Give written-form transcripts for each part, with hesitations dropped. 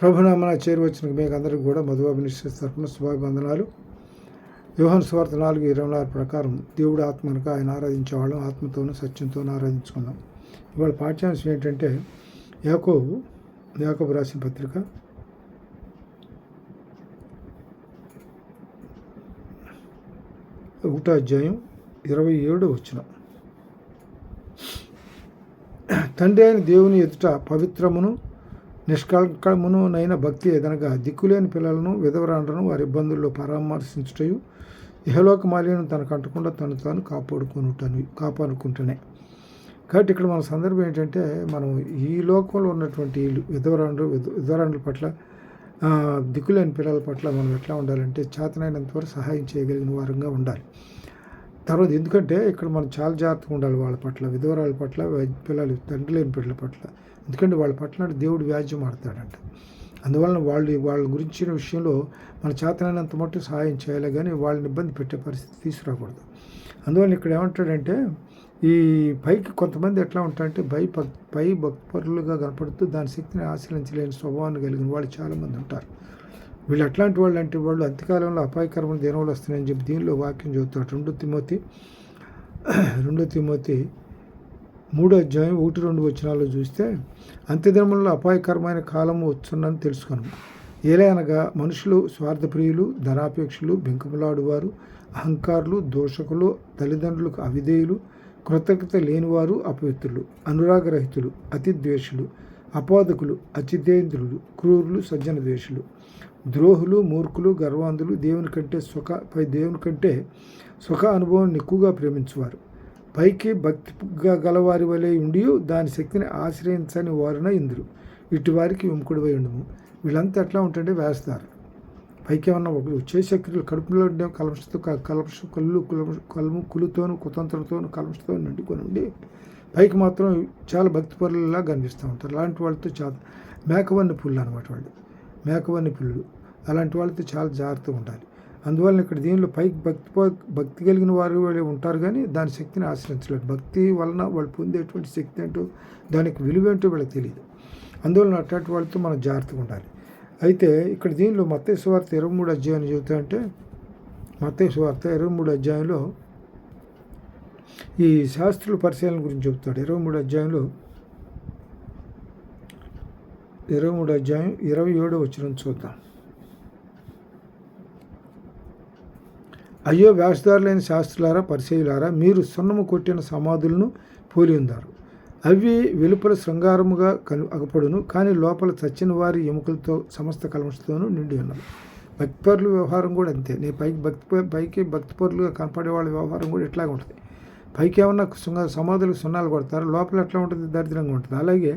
ప్రభునామన చేరువచ్చిన మీకు అందరికీ కూడా మధుబాబు మినిస్ట్రీస్ తరఫున శుభాభివందనాలు. యోహాను సువార్త 4:26 ప్రకారం దేవుడు ఆత్మ కనుక ఆయన ఆరాధించేవాళ్ళం, ఆత్మతోనూ సత్యంతోనూ ఆరాధించుకున్నాం. ఇవాళ పాఠ్యాంశం ఏంటంటే యాకోబు రాసిన పత్రిక 1:27. తండ్రి అయిన దేవుని ఎదుట పవిత్రమును నిష్కల్కమునైన భక్తి ఏదనగా దిక్కులేని పిల్లలను విధవరాండ్రను వారి ఇబ్బందుల్లో పరామర్శించుటయు ఇహలోక మాలిన్యం తనకు అంటకుండా తాను కాపాడుకుంటున్నాయి. కాబట్టి ఇక్కడ మన సందర్భం ఏంటంటే, మనం ఈ లోకంలో ఉన్నటువంటి విధవరాండ్రుల పట్ల, దిక్కులేని పిల్లల పట్ల మనం ఎట్లా ఉండాలంటే చేతనైనంత వరకు సహాయం చేయగలిగిన వారంగా ఉండాలి. తర్వాత ఎందుకంటే ఇక్కడ మనం చాలా జాగ్రత్తగా ఉండాలి వాళ్ళ పట్ల, విధవరాల పట్ల, పిల్లలు తండ్రి లేని పిల్లల పట్ల. ఎందుకంటే వాళ్ళ పట్ల దేవుడు వ్యాజ్యం ఆడతాడంట. అందువలన వాళ్ళ గురించిన విషయంలో మన చేతనైనంత మట్టు సహాయం చేయాలి, కానీ వాళ్ళని ఇబ్బంది పెట్టే పరిస్థితి తీసుకురాకూడదు. అందువల్ల ఇక్కడ ఏమంటాడంటే, ఈ పైకి కొంతమంది ఎట్లా ఉంటారంటే పై భక్తిపరులుగా కనపడుతూ దాని శక్తిని ఆశ్రయించలేని స్వభావాన్ని కలిగిన వాళ్ళు చాలామంది ఉంటారు. వీళ్ళు ఎట్లాంటి వాళ్ళు అంటే, వాళ్ళు అంత్యకాలంలో అపాయకరమైన దినములు వస్తున్నాయని చెప్పి దీనిలో వాక్యం చదువుతాడు. 2 తిమోతి 3:1-2 చూస్తే, అంత్యదినములలో అపాయకరమైన కాలము వచ్చున్నని తెలుసుకున్నాము. ఏలయనగా మనుషులు స్వార్థప్రియులు, ధనాపేక్షలు, బెంకులాడువారు, అహంకారులు, దోషకులు, తల్లిదండ్రులకు అవిధేయులు, కృతజ్ఞత లేనివారు, అపవిత్రులు, అనురాగరహితులు, అతిద్వేషులు, అపాదకులు, అచితేంద్రులు, క్రూరులు, సజ్జన ద్వేషులు, ద్రోహులు, మూర్ఖులు, గర్వాంధులు, దేవుని కంటే సుఖ అనుభవాన్ని ఎక్కువగా ప్రేమించువారు, పైకి భక్తిగా గలవారి వలె ఉండి దాని శక్తిని ఆశ్రయించని వారున ఇందురు, ఇటు వారికి విముఖుడివై ఉండము. వీళ్ళంతా ఎట్లా ఉంటుంటే వేస్తారు. పైకి ఏమన్నా ఒకరు చేసే క్రియలు కడుపులో ఉండే కులుతోనూ కుతంత్రంతోనూ కలమషతోనూ నిండుకొని ఉండి పైకి మాత్రం చాలా భక్తిపరులలా కనిపిస్తూ ఉంటారు. అలాంటి వాళ్ళతో మేకవన్ని పుల్లు అనమాట. మేకవన్ని పుల్లు అలాంటి వాళ్ళతో చాలా జాగ్రత్తగా ఉండాలి. అందువలన ఇక్కడ దీనిలో పైకి భక్తి కలిగిన వారు ఉంటారు, కానీ దాని శక్తిని ఆశ్రయించలేదు. భక్తి వలన వాళ్ళు పొందేటువంటి శక్తి ఏంటో, దానికి విలువ ఏంటో వీళ్ళకి తెలియదు. అందువలన అట్లాంటి వాళ్ళతో మనం జాగ్రత్తగా ఉండాలి. అయితే ఇక్కడ దీనిలో మత్తయి సువార్త 23 చెబుతాయంటే, మత్తయి సువార్త 23 ఈ శాస్త్రుల పరిశీలన గురించి చెబుతాడు. 23:27 చూద్దాం. అయ్యో వేషధారులైన శాస్త్రులారా, పరిచయులారా, మీరు సున్నము కొట్టిన సమాధులను పోలి ఉన్నారు. అవి వెలుపల శృంగారముగా అగపడును, కానీ లోపల చచ్చిన వారి ఎముకలతో సమస్త కల్మషతోనూ నిండి ఉన్నారు. భక్తిపరుల వ్యవహారం కూడా అంతే. పైకి భక్తిపరులుగా కనపడే వాళ్ళ వ్యవహారం కూడా ఇట్లాగే ఉంటుంది. పైకి ఏమన్నా సమాధులకు సున్నాలు కొడతారు, లోపల ఎట్లా ఉంటుంది, దరిద్రంగా ఉంటుంది. అలాగే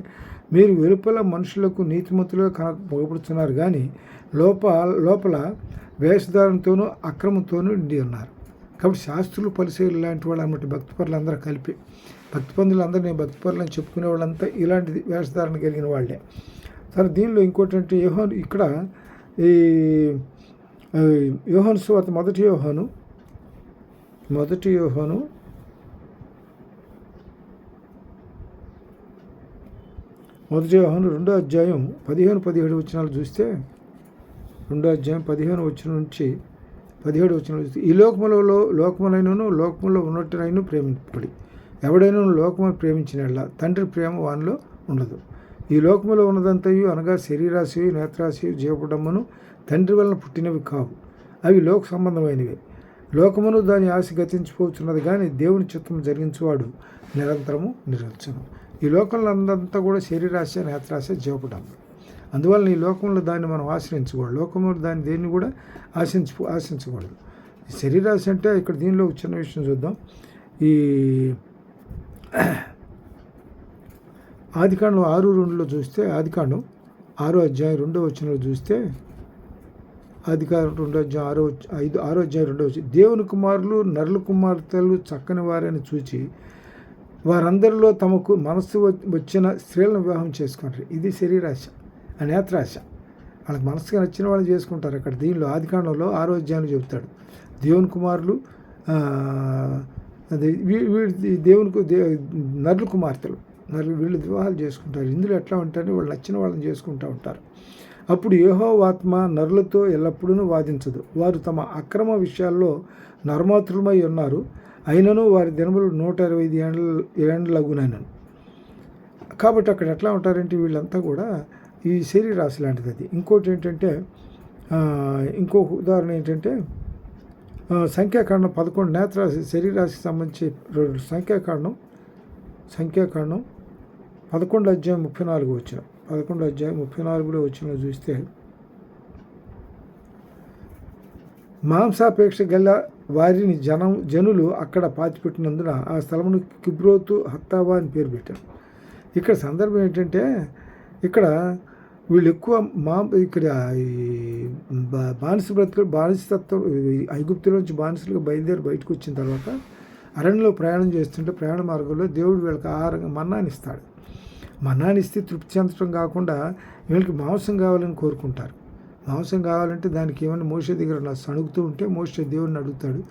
మీరు వెలుపల మనుషులకు నీతిమంతులుగా పొగపడుతున్నారు, కానీ లోపల వేషధారంతోనూ అక్రమంతోనూ నిండి ఉన్నారు. కాబట్టి శాస్త్రులు, పరిచయులు లాంటి వాళ్ళు అన్నమాట భక్తిపరులు అందరూ కలిపి. భక్తిపరులందరూ నేను భక్తిపరులు అని చెప్పుకునే వాళ్ళంతా ఇలాంటి వేషధారణ కలిగిన వాళ్ళే. సరే, దీనిలో ఇంకోటి అంటే ఇక్కడ ఈ యోహాను సువార్త 1 యోహాను 2:15-17 చూస్తే, 2:15 నుంచి 17 చూస్తే, ఈ లోకమునైనను లోకములో ఉన్నట్టునైనా ప్రేమింపడి ఎవడైనా లోకమును ప్రేమించిన తండ్రి ప్రేమ వానిలో ఉండదు. ఈ లోకములో ఉన్నదంతయు అనగా శరీరాశయు, నేత్రాశయు, జీవపుడమ్మను తండ్రి వలన పుట్టినవి కావు, అవి లోక సంబంధమైనవి. లోకమును దాని ఆశ గతించిపోతున్నది, కానీ దేవుని చిత్తము జరిగించేవాడు నిరంతరము నిరల్చను. ఈ లోకంలో అంతా కూడా శరీరాశ, నేత్రాశ, జీవపుడమ్మ. అందువలన ఈ లోకంలో దాన్ని మనం ఆశ్రయించకూడదు. లోకంలో దేన్ని కూడా ఆశించకూడదు. శరీరాశ అంటే ఇక్కడ దీనిలో చిన్న విషయం చూద్దాం. ఈ ఆదికాండం 6:2 చూస్తే, ఆదికాండం 6:2 చూస్తే, ఆదికాండం 6:2 దేవుని కుమారులు నరుల కుమార్తెలు చక్కని వారని చూచి వారందరిలో తమకు మనస్సు వచ్చిన స్త్రీలను వివాహం చేసుకుంటారు. ఇది శరీరాశ, నేత్రాశ. వాళ్ళకి మనసుగా నచ్చిన వాళ్ళు చేసుకుంటారు. అక్కడ దీనిలో ఆదికాండంలో 6 చెబుతాడు. దేవుని కుమారులు, అది దేవునికి నరుల కుమార్తెలు వీళ్ళు వివాహాలు చేసుకుంటారు. ఇందులో ఎట్లా ఉంటారని వాళ్ళు నచ్చిన వాళ్ళని చేసుకుంటూ ఉంటారు. అప్పుడు యెహోవా ఆత్మ నరులతో ఎల్లప్పుడూ వాదించదు. వారు తమ అక్రమ విషయాల్లో నరమాతృలమై ఉన్నారు. అయినను వారి దినములు 125 ఏండ్లగునను. కాబట్టి అక్కడ ఎట్లా ఉంటారంటే వీళ్ళంతా కూడా ఈ శరీరాశి లాంటిది అది. ఇంకోటి ఏంటంటే ఇంకొక ఉదాహరణ ఏంటంటే సంఖ్యాకాండం 11 నేత్రాశి శరీరాశికి సంబంధించి సంఖ్యాకాండం 11 అధ్యాయం 34 వచ్చిన 11 అధ్యాయం 34లో వచ్చిన చూస్తే మాంసాపేక్ష గల వారిని జనులు అక్కడ పాతిపెట్టినందున ఆ స్థలమును కిబ్రోతు హత్తావా అని పేరు పెట్టారు. ఇక్కడ సందర్భం ఏంటంటే ఇక్కడ వీళ్ళు ఎక్కువ ఇక్కడ బానిసతత్వం ఐగుప్తులోంచి బానిసలుగా బయలుదేరి బయటకు వచ్చిన తర్వాత అరణ్యంలో ప్రయాణం చేస్తుంటే ప్రయాణ మార్గంలో దేవుడు వీళ్ళకి ఆహారంగా మన్నాని ఇస్తాడు. మన్నాని ఇస్తే తృప్తి చెందడం కాకుండా వీళ్ళకి మాంసం కావాలని కోరుకుంటారు. మాంసం కావాలంటే దానికి ఏమైనా మోషే దగ్గర సణుగుతూ ఉంటే మోషే దేవుడిని అడుగుతాడు.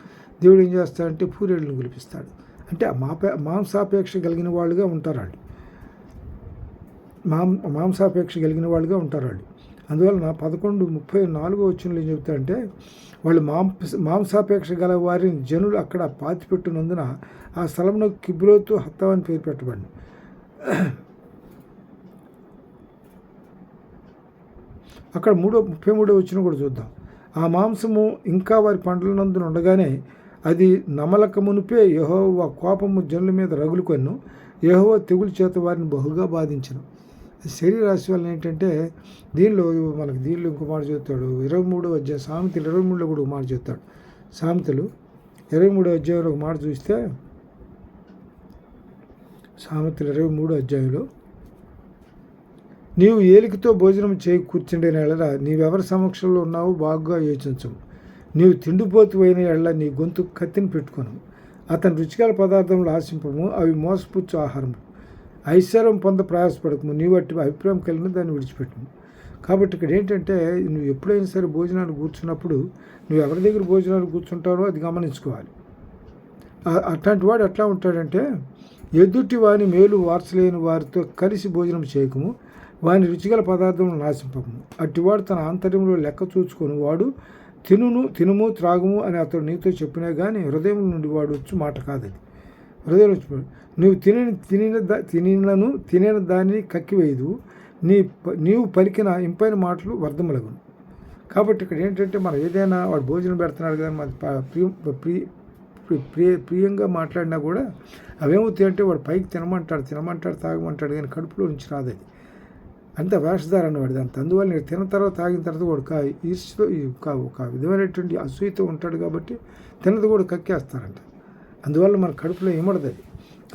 దేవుడు ఏం చేస్తాడంటే పూరేళ్ళని కులిపిస్తాడు. అంటే మాంసాపేక్ష కలిగిన వాళ్ళుగా ఉంటారు వాళ్ళు. మాంసాపేక్ష కలిగిన వాళ్ళుగా ఉంటారు వాళ్ళు. అందువలన 11:34 వచనంలో ఏం చెప్తారంటే వాళ్ళు మాంసాపేక్ష గల వారిని జనులు అక్కడ పాతిపెట్టినందున ఆ స్థలంలో కిబ్రోతు హత్తావా అని పేరు పెట్టబడింది. అక్కడ 33 వచనం కూడా చూద్దాం. ఆ మాంసము ఇంకా వారి పండ్లనందున ఉండగానే అది నమలక మునిపే యెహోవా కోపము జనుల మీద రగులుకొను. యెహోవా తెగులు చేత వారిని బహుగా బాధించను. శరీరాశి వల్ల ఏంటంటే దీనిలో ఇంకో మాట చెప్తాడు. 23వ అధ్యాయం సామెతలు 23లో కూడా ఒక మాట చెప్తాడు. సామెతలు 23వ అధ్యాయంలో ఒక మాట చూస్తే సామెతలు 23వ అధ్యాయంలో నీవు ఏలికతో భోజనం చేయి కూర్చుండేన ఎడల నీవెవరి సమక్షంలో ఉన్నావో బాగా యోచించము. నీవు తిండిపోతు అయిన ఎడల నీ గొంతు కత్తిని పెట్టుకొను. అతని రుచికర పదార్థములు ఆశింపము, అవి మోసపుచ్చు ఆహారము. ఐశ్వర్యం పొంద ప్రయాసపడకము, నీ వాటి అభిప్రాయం కలిగిన దాన్ని విడిచిపెట్టము. కాబట్టి ఇక్కడ ఏంటంటే నువ్వు ఎప్పుడైనా సరే భోజనాలు కూర్చున్నప్పుడు నువ్వు ఎవరి దగ్గర భోజనాలు కూర్చుంటావో అది గమనించుకోవాలి. అట్లాంటి వాడు ఎట్లా ఉంటాడంటే ఎదుటి వాని మేలు వార్చలేని వారితో కలిసి భోజనం చేయకము, వాని రుచిగల పదార్థములను నాశింపకము. అట్టివాడు తన ఆంతర్యంలో లెక్క చూచుకొని వాడు తినుము త్రాగుము అని అతడు నీతో చెప్పినా కానీ హృదయం నుండి వాడు వచ్చు మాట కాదది. హృదయం వచ్చి నువ్వు తినిన దానిని కక్కివేయదు, నీవు పలికిన ఇంపైన మాటలు వ్యర్థములగును. కాబట్టి ఇక్కడ ఏంటంటే మనం ఏదైనా వాడు భోజనం పెడుతున్నాడు కదా మన ప్రియంగా మాట్లాడినా కూడా అవేమవుతాయి అంటే వాడు పైకి తినమంటాడు తాగమంటాడు కానీ కడుపులో నుంచి రాదు. అది అంత వేషధారణ వాడిది అంత. అందువల్ల నేను తిన్న తర్వాత తాగిన తర్వాత వాడు ఈర్ష్యతో ఒక విధమైనటువంటి అసూయతో ఉంటాడు కాబట్టి తిన్నది కూడా కక్కేస్తారంట. అందువల్ల మన కడుపులో ఏమడదు అది.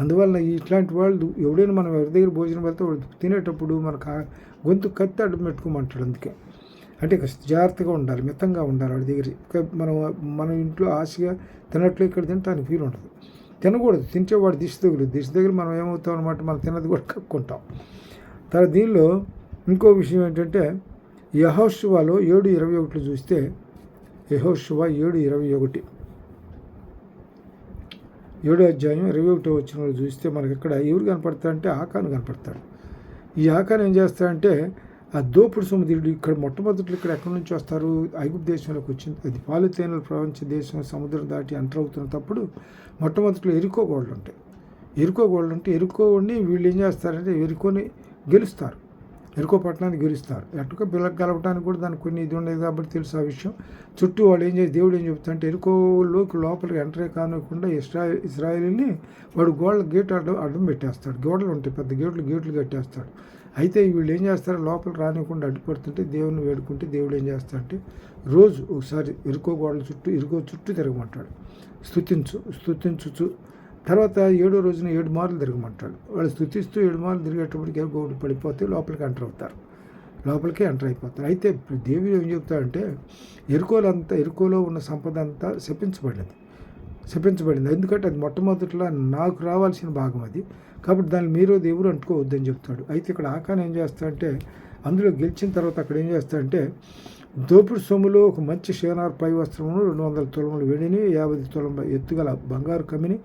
అందువల్ల ఇట్లాంటి వాళ్ళు ఎవడైనా మనం ఎవరి దగ్గర భోజనం వెళ్తే వాడు తినేటప్పుడు మనకు గొంతు కత్తి అడ్డం పెట్టుకోమంటాడు. అందుకే అంటే జాగ్రత్తగా ఉండాలి, మితంగా ఉండాలి వాడి దగ్గర. మన ఇంట్లో ఆశగా తినట్లు ఇక్కడ తినటానికి వీలు ఉంటుంది. తినకూడదు, తింటే వాడు దిశ దగ్గర మనం ఏమవుతాం అనమాట, మనం తిన్నది కూడా కక్కుంటాం. తర్వాత దీనిలో ఇంకో విషయం ఏంటంటే యెహోషువలో 7:21 చూస్తే యెహోషువ 7:21 7వ అధ్యాయం 21వ వచనంలో చూస్తే మనకి ఇక్కడ ఎవరు కనపడతాడంటే ఆకాను కనపడతాడు. ఈ ఆకాను ఏం చేస్తాడంటే ఆ దోపుడు సొమ్ము ఇక్కడ మొట్టమొదటి ఇక్కడ ఎక్కడి నుంచి వస్తారు, ఐగుప్తు దేశంలోకి వచ్చింది. అది పాలు తేనెలు ప్రపంచ దేశం సముద్రం దాటి ఎంటర్ అవుతున్నప్పుడు మొట్టమొదటిలో ఎరుకో గోడలు ఉంటాయి. ఎరుకోని వీళ్ళు ఏం చేస్తారంటే ఎరుకోని గెలుస్తారు, ఎరుకో పట్టణాన్ని గెలుస్తారు. ఎట్టుకో పిల్లకి గెలవడానికి కూడా దానికి కొన్ని ఇది ఉండేది కాబట్టి తెలుసు ఆ విషయం. చుట్టూ వాళ్ళు దేవుడు ఏం చెప్తాడంటే ఎరుకోలోకి లోపలికి ఎంటరే కానివ్వకుండా ఇస్రాయేలీని వాడు గోడల గేట్ అడ్డం పెట్టేస్తాడు. గోడలు ఉంటాయి, పెద్ద గేట్లు కట్టేస్తాడు. అయితే వీళ్ళు ఏం చేస్తారు, లోపలికి రానివ్వకుండా అడ్డుపడుతుంటే దేవుని వేడుకుంటే దేవుడు ఏం చేస్తాడంటే రోజు ఒకసారి ఎరుకో చుట్టూ తిరగమంటాడు. స్తుతించుచు తర్వాత 7వ రోజున 7 మార్లు తిరగమంటాడు. వాళ్ళు స్తుతిస్తూ 7 మార్లు తిరిగేటప్పటికి గోడు పడిపోతే లోపలికి ఎంటర్ అయిపోతారు. అయితే దేవుడు ఏం చెప్తాడంటే ఎరుకోలో ఉన్న సంపద అంతా శపించబడింది. ఎందుకంటే అది మొట్టమొదటిలో నాకు రావాల్సిన భాగం అది. కాబట్టి దాన్ని మీరు దేవుడు అంటుకోవద్దని చెప్తాడు. అయితే ఇక్కడ ఆకాన్ ఏం చేస్తాడంటే అందులో గెలిచిన తర్వాత అక్కడ ఏం చేస్తాడంటే దోపుడు సొమ్ములో ఒక మంచి షేనార్ పై వస్త్రమును 200 తులములు వెండిని 50 తులం ఎత్తుగల బంగారు కమ్మిని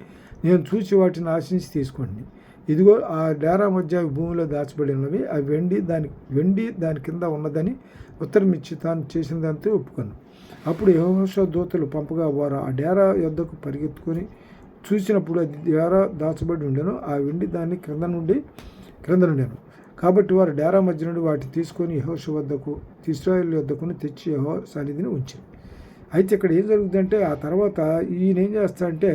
నేను చూసి వాటిని ఆశించి తీసుకోండి. ఇదిగో ఆ డేరా మధ్య భూమిలో దాచబడినవి ఆ వెండి దాని కింద ఉన్నదని ఉత్తరం ఇచ్చి తాను చేసిందంతా ఒప్పుకున్నాను. అప్పుడు యెహోషువ దూతలు పంపగా వారు ఆ డేరా యొద్దకు పరిగెత్తుకొని చూసినప్పుడు అది డేరా దాచబడి ఉండెను. ఆ వెండి దాన్ని క్రింద నుండెను. కాబట్టి వారు డేరా మధ్య నుండి వాటిని తీసుకొని యెహోషువ వద్దకు ఇశ్రాయేలు వద్దకుని తెచ్చి యెహోవా సన్నిధిని ఉంచింది. అయితే ఇక్కడ ఏం జరుగుతుందంటే ఆ తర్వాత ఈయన ఏం చేస్తాడంటే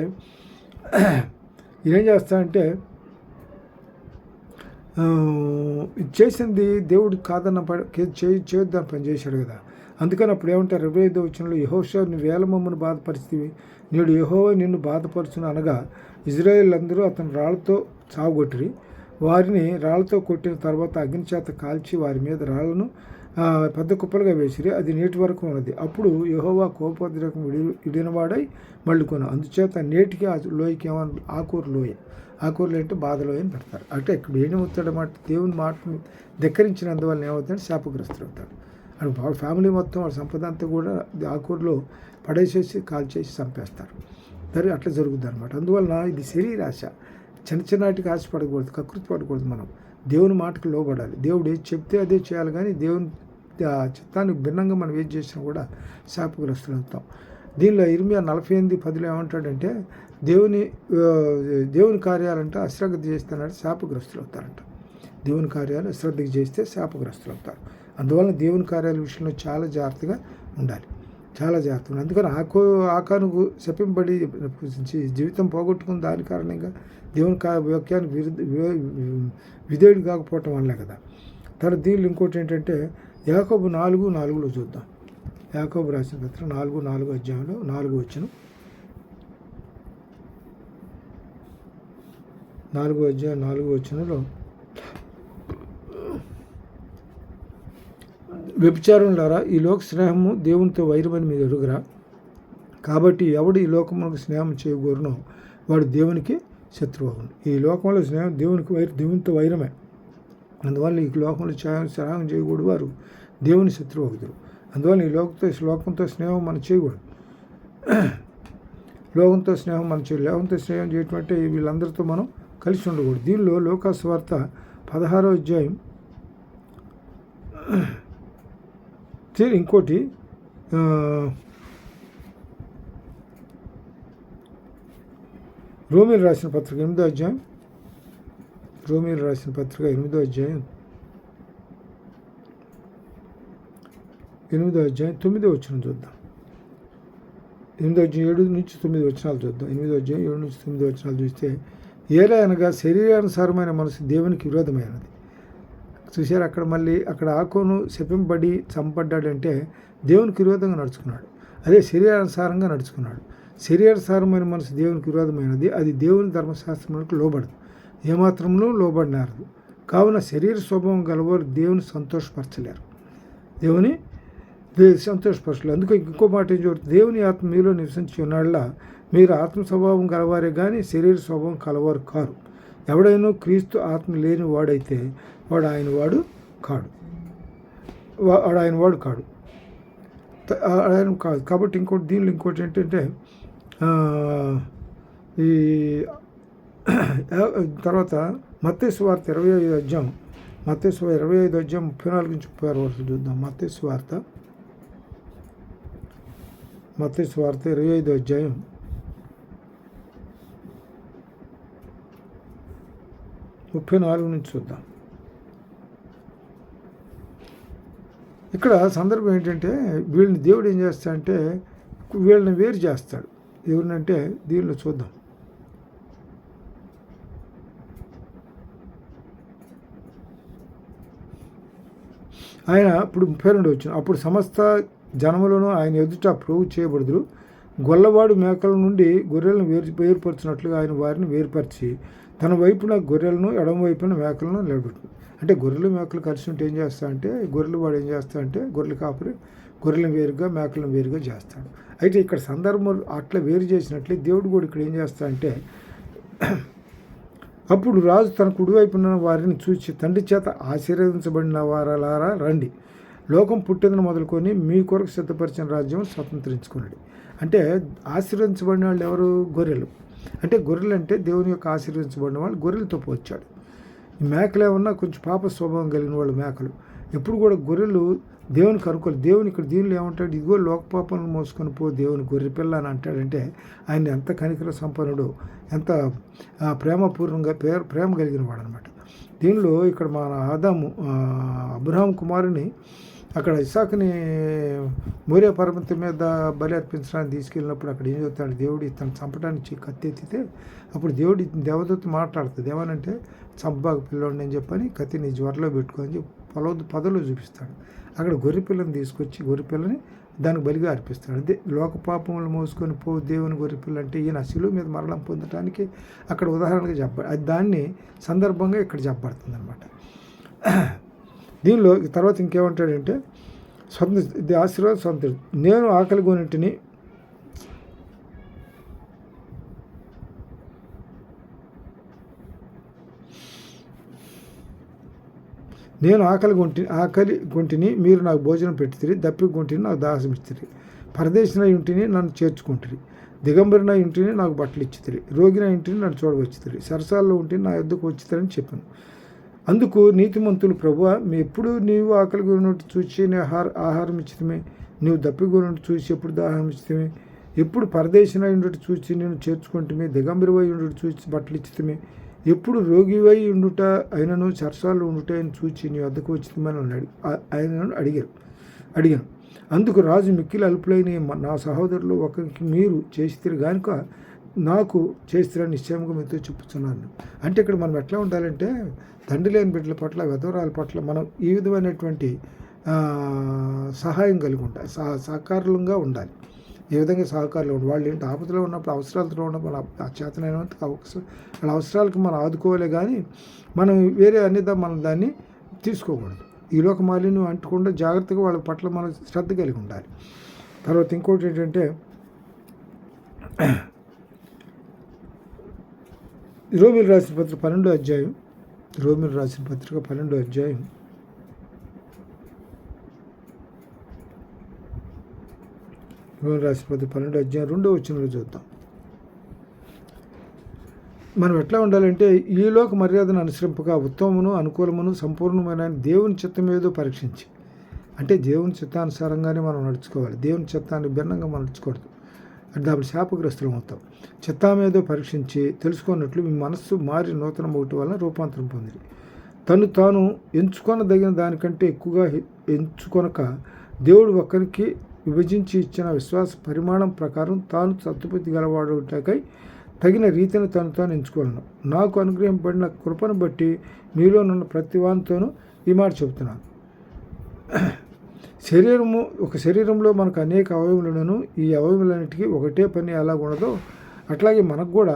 చేసింది దేవుడు కాదన్న చేయొద్దని పని చేశాడు కదా. అందుకని అప్పుడు ఏమంటారు 25వ వచనంలో, యెహోషువ నువ్వు వేల మమ్మను బాధపరిచితివి, నేడు యెహోవా నిన్ను బాధపరచును అనగా ఇజ్రాయేల్ అందరూ అతను రాళ్లతో చావగొట్టిరి. వారిని రాళ్లతో కొట్టిన తర్వాత అగ్ని చేత కాల్చి వారి మీద రాళ్లను పెద్ద కుప్పలుగా వేసిరి. అది నేటి వరకు ఉన్నది. అప్పుడు యెహోవా కోపోద్రేకం విడినవాడై మళ్ళుకొను. అందుచేత నేటికి ఆ లోయకి ఏమన్నా ఆకూరలు అంటే బాధలో అని పెడతారు. అంటే ఇక్కడ ఏమవుతాడన్నమాట, దేవుని మాటను ధిక్కరించినందువల్ల ఏమవుతాడు, శాపగ్రస్తులు అవుతాడు. అని వాళ్ళ ఫ్యామిలీ మొత్తం వాళ్ళ సంపద అంతా కూడా ఆకూరలో పడేసేసి కాల్చేసి చంపేస్తారు. సరే అట్లా జరుగుద్ది అనమాట. అందువలన ఇది శరీరాశ. చిన్నటికి ఆశపడకూడదు, కకృతి పడకూడదు. మనం దేవుని మాటకు లోబడాలి. దేవుడు ఏది చెప్తే అదే చేయాలి. కానీ దేవుని చిత్తానికి భిన్నంగా మనం ఏది చేసినా కూడా శాపగ్రస్తులు అవుతాం. దీనిలో ఇర్మియా 48:10 ఏమంటాడంటే, దేవుని కార్యాలంటే అశ్రద్ధ చేస్తానంటే శాపగ్రస్తులు అవుతారంట. దేవుని కార్యాలు అశ్రద్ధకి చేస్తే శాపగ్రస్తులు అవుతారు. అందువలన దేవుని కార్యాల విషయంలో చాలా జాగ్రత్తగా ఉండాలి, చాలా జాగ్రత్తగా. అందుకని ఆకానుకు శపింపబడి జీవితం పోగొట్టుకున్న దాని కారణంగా దేవుని వాక్యానికి విధేయుడు కాకపోవటం వల్లే కదా. తర్వాత దీనిలో ఇంకోటి ఏంటంటే యాకోబు 4:4 చూద్దాం. యాకోబు రాసిన పత్రం 4:4 అధ్యాయంలో 4 వచనం, 4 అధ్యాయం 4 వచనంలో, వ్యభిచారులారా, ఈ లోక స్నేహము దేవునితో వైరమని మీరు ఎరుగురా. కాబట్టి ఎవడు ఈ లోకమునకు స్నేహం చేయగోరునో వాడు దేవునికి శత్రువు. ఈ లోకంలో స్నేహం దేవునితో వైరమే. అందువల్ల ఈ లోకంలో స్నేహం చేయకూడదు, వారు దేవుని శత్రువు అవుతారు. అందువల్ల ఈ లోకంతో స్నేహం మనం చేయకూడదు. లోకంతో స్నేహం చేయటం అంటే వీళ్ళందరితో మనం కలిసి ఉండకూడదు. దీనిలో లూకా సువార్త 16వ అధ్యాయం ఇంకోటి రోమీయులు రాసిన పత్రిక 8వ అధ్యాయం 9వ వచనం చూద్దాం. 8వ అధ్యాయం 7-9 వచనాలు చూద్దాం. 8వ అధ్యాయం 7-9 వచనాలు చూస్తే, ఏలా అనగా శరీరానుసారమైన మనసు దేవునికి విరోధమైనది. చూశారు అక్కడ ఆకోను శపింపబడి చంపడ్డాడంటే దేవునికి విరోధంగా నడుచుకున్నాడు. అదే శరీరానుసారంగా నడుచుకున్నాడు. శరీరానుసారమైన మనసు దేవునికి విరోధమైనది. అది దేవుని ధర్మశాస్త్రములకు లోబడదు, ఏమాత్రంలో లోబడినారు. కావున శరీర స్వభావం గలవారు దేవుని సంతోషపరచలేరు. అందుకే ఇంకో మాట ఏం చూడండి, దేవుని ఆత్మ మీలో నివసించి ఉన్నాళ్ళ మీరు ఆత్మ స్వభావం గలవారే కానీ శరీర స్వభావం కలవారు కారు. ఎవడైనా క్రీస్తు ఆత్మ లేని వాడైతే వాడు ఆయన వాడు కాడు. కాబట్టి దీనిలో ఇంకోటి ఏంటంటే, ఈ తర్వాత మత్తయి సువార్త 25వ అధ్యాయం 34-36 వరకు చూద్దాం. మత్తయి సువార్త 25వ అధ్యాయం 34 నుంచి చూద్దాం. ఇక్కడ సందర్భం ఏంటంటే, వీళ్ళని దేవుడు ఏం చేస్తాడంటే వీళ్ళని వేరు చేస్తాడు. ఎవరినంటే దీనిలో చూద్దాం. ఆయన ఇప్పుడు 32 వచ్చిన, అప్పుడు సమస్త జనములను ఆయన ఎదుట ప్రోగు చేయబడుదురు. గొల్లవాడు మేకల నుండి గొర్రెలను వేరుపరిచినట్లుగా ఆయన వారిని వేరుపరిచి తన వైపున గొర్రెలను ఎడమ వైపున మేకలను నిలబెట్టు. అంటే గొర్రెలు మేకలు కలిసి ఉంటే ఏం చేస్తాడంటే, గొర్రెలు కాపురి గొర్రెలను వేరుగా మేకలను వేరుగా చేస్తాడు. అయితే ఇక్కడ సందర్భం అట్లా వేరు చేసినట్లే దేవుడు కూడా ఇక్కడ ఏం చేస్తాడంటే, అప్పుడు రాజు తన కుడివైపున వారిని చూసి తండ్రి చేత ఆశీర్వదించబడిన వారలారా రండి, లోకం పుట్టిందని మొదలుకొని మీ కొరకు సిద్ధపరిచిన రాజ్యం స్వతంత్రించుకున్నాడు. అంటే ఆశీర్వదించబడిన వాళ్ళు ఎవరు? గొర్రెలు. అంటే గొర్రెలు అంటే దేవుని యొక్క ఆశీర్వదించబడిన వాళ్ళు గొర్రెలతో పోల్చాడు. ఈ మేకలు ఏమన్నా కొంచెం పాప స్వభావం కలిగిన వాళ్ళు మేకలు. ఎప్పుడు కూడా గొర్రెలు దేవునికి అనుకోలేదు. దేవుని ఇక్కడ దీనిలో ఏమంటాడు, ఇదిగో లోకపాపలను మోసుకొని పో దేవుని గొర్రె పిల్ల అని అంటాడంటే ఆయన ఎంత కనికర సంపన్నుడు, ఎంత ప్రేమపూర్ణంగా ప్రేమ కలిగిన వాడు అనమాట. దీనిలో ఇక్కడ మన ఆదాము అబ్రహాం కుమారుని అక్కడ ఇస్సాకుని మోరియా పర్వతం మీద బలి అర్పించడానికి తీసుకెళ్ళినప్పుడు అక్కడ ఏం చెప్తాడు, దేవుడు తను చంపడానికి కత్తి ఎత్తితే అప్పుడు దేవదూత మాట్లాడుతుంది. ఏమనంటే చంపబాకు పిల్లోడిని అని చెప్పని కత్తి నీ జ్వరలో పెట్టుకొని చెప్పి పదలో చూపిస్తాడు. అక్కడ గొర్రె పిల్లని తీసుకొచ్చి గొర్రె పిల్లని దానికి బలిగా అర్పిస్తాడు. అదే లోక పాపములు మోసుకొని పో దేవుని గొర్రె పిల్ల అంటే ఈయన శిలువ మీద మరణం పొందడానికి అక్కడ ఉదాహరణగా చెప్పాడు. అది దాన్ని సందర్భంగా ఇక్కడ చెప్పబడుతుంది అనమాట. దీనిలో తర్వాత ఇంకేమంటాడంటే ఇది ఆశీర్వాదం సొంత. నేను ఆకలి కొన్నింటిని ఆకలి గొంటిని మీరు నాకు భోజనం పెట్టితిరి, దప్పి గొంటిని నాకు దాహం ఇచ్చిరి, పరదేశిన ఇంటిని నన్ను చేర్చుకుంటురి, దిగంబరిన ఇంటిని నాకు బట్టలు ఇచ్చితిరి, రోగిన ఇంటిని నన్ను చూడవచ్చితిరి, సరసాల్లో ఉంటిని నా యొద్దకు వచ్చితిరని చెప్పాను. అందుకు నీతిమంతులు, ప్రభువా ఎప్పుడు నీవు ఆకలి కొన్నట్టు చూసి ఆహారం ఇచ్చితమే, నీవు దప్పికొన్నట్టు చూసి ఎప్పుడు దాహం ఇచ్చితమే, ఎప్పుడు పరదేశిన ఉండుట చూసి నేను చేర్చుకుంటమే, దిగంబరివై ఉండుట చూసి బట్టలు ఇచ్చితమే, ఎప్పుడు రోగివై ఉండుట ఆయనను సరసాల్లో ఉండుట ఆయన చూచి నీ వద్దకు వచ్చితమని ఆయనను అడిగాను. అందుకు రాజు మిక్కిలి అల్పులైన నా సహోదరులు ఒకరికి మీరు చేసితిరి కనుక నాకు చేస్తారని నిశ్చయంగా మీతో చెప్పుతున్నాను. అంటే ఇక్కడ మనం ఎట్లా ఉండాలంటే తండ్రి లేని బిడ్డల పట్ల విధవరాల పట్ల మనం ఈ విధమైనటువంటి సహాయం కలిగి ఉండాలి, సహకారులంగా ఉండాలి. ఏ విధంగా సహకారులు ఉండాలి, వాళ్ళు ఏంటి ఆపదలో ఉన్నప్పుడు అవసరాలతో ఉన్నప్పుడు ఆ చేతనైనంత వాళ్ళ అవసరాలకు మనం ఆదుకోవాలి. కానీ మనం వేరే అన్నిదా మనం దాన్ని తీసుకోకూడదు. ఈ లోక మాలిన్యం అంటకుండా జాగ్రత్తగా వాళ్ళ పట్ల మనం శ్రద్ధ కలిగి ఉండాలి. తర్వాత ఇంకోటి ఏంటంటే రోమిలు రాసిన పత్రిక 12వ అధ్యాయం, రోమిలు రాసిన పత్రిక 12వ అధ్యాయం 2వ వచనంలో చూద్దాం. మనం ఎట్లా ఉండాలంటే ఈ లోక మర్యాదను అనుసరింపక ఉత్తమమును అనుకూలమును సంపూర్ణమైన దేవుని చిత్తం ఏదో పరీక్షించి, అంటే దేవుని చిత్తానుసారంగానే మనం నడుచుకోవాలి. దేవుని చిత్తాన్ని భిన్నంగా మనం నడుచుకోవద్దు, అంటే అప్పుడు శాపగ్రస్తులం అవుతాం. చిత్తామేదో పరీక్షించి తెలుసుకున్నట్లు మీ మనస్సు మారి నూతన ఒకటి వలన రూపాంతరం పొందింది. తాను ఎంచుకొనదగిన దానికంటే ఎక్కువగా ఎంచుకొనక దేవుడు ఒక్కరికి విభజించి ఇచ్చిన విశ్వాస పరిమాణం ప్రకారం తాను సత్తుపతి గలవాడుటకై తగిన రీతిని తాను ఎంచుకోలను. నాకు అనుగ్రహింపబడిన కృపను బట్టి మీలోనున్న ప్రతి వానితోనూ ఈ మాట చెబుతున్నాను. ఒక శరీరంలో మనకు అనేక అవయవులను, ఈ అవయవులన్నిటికీ ఒకటే పని ఎలా ఉండదో అట్లాగే మనకు కూడా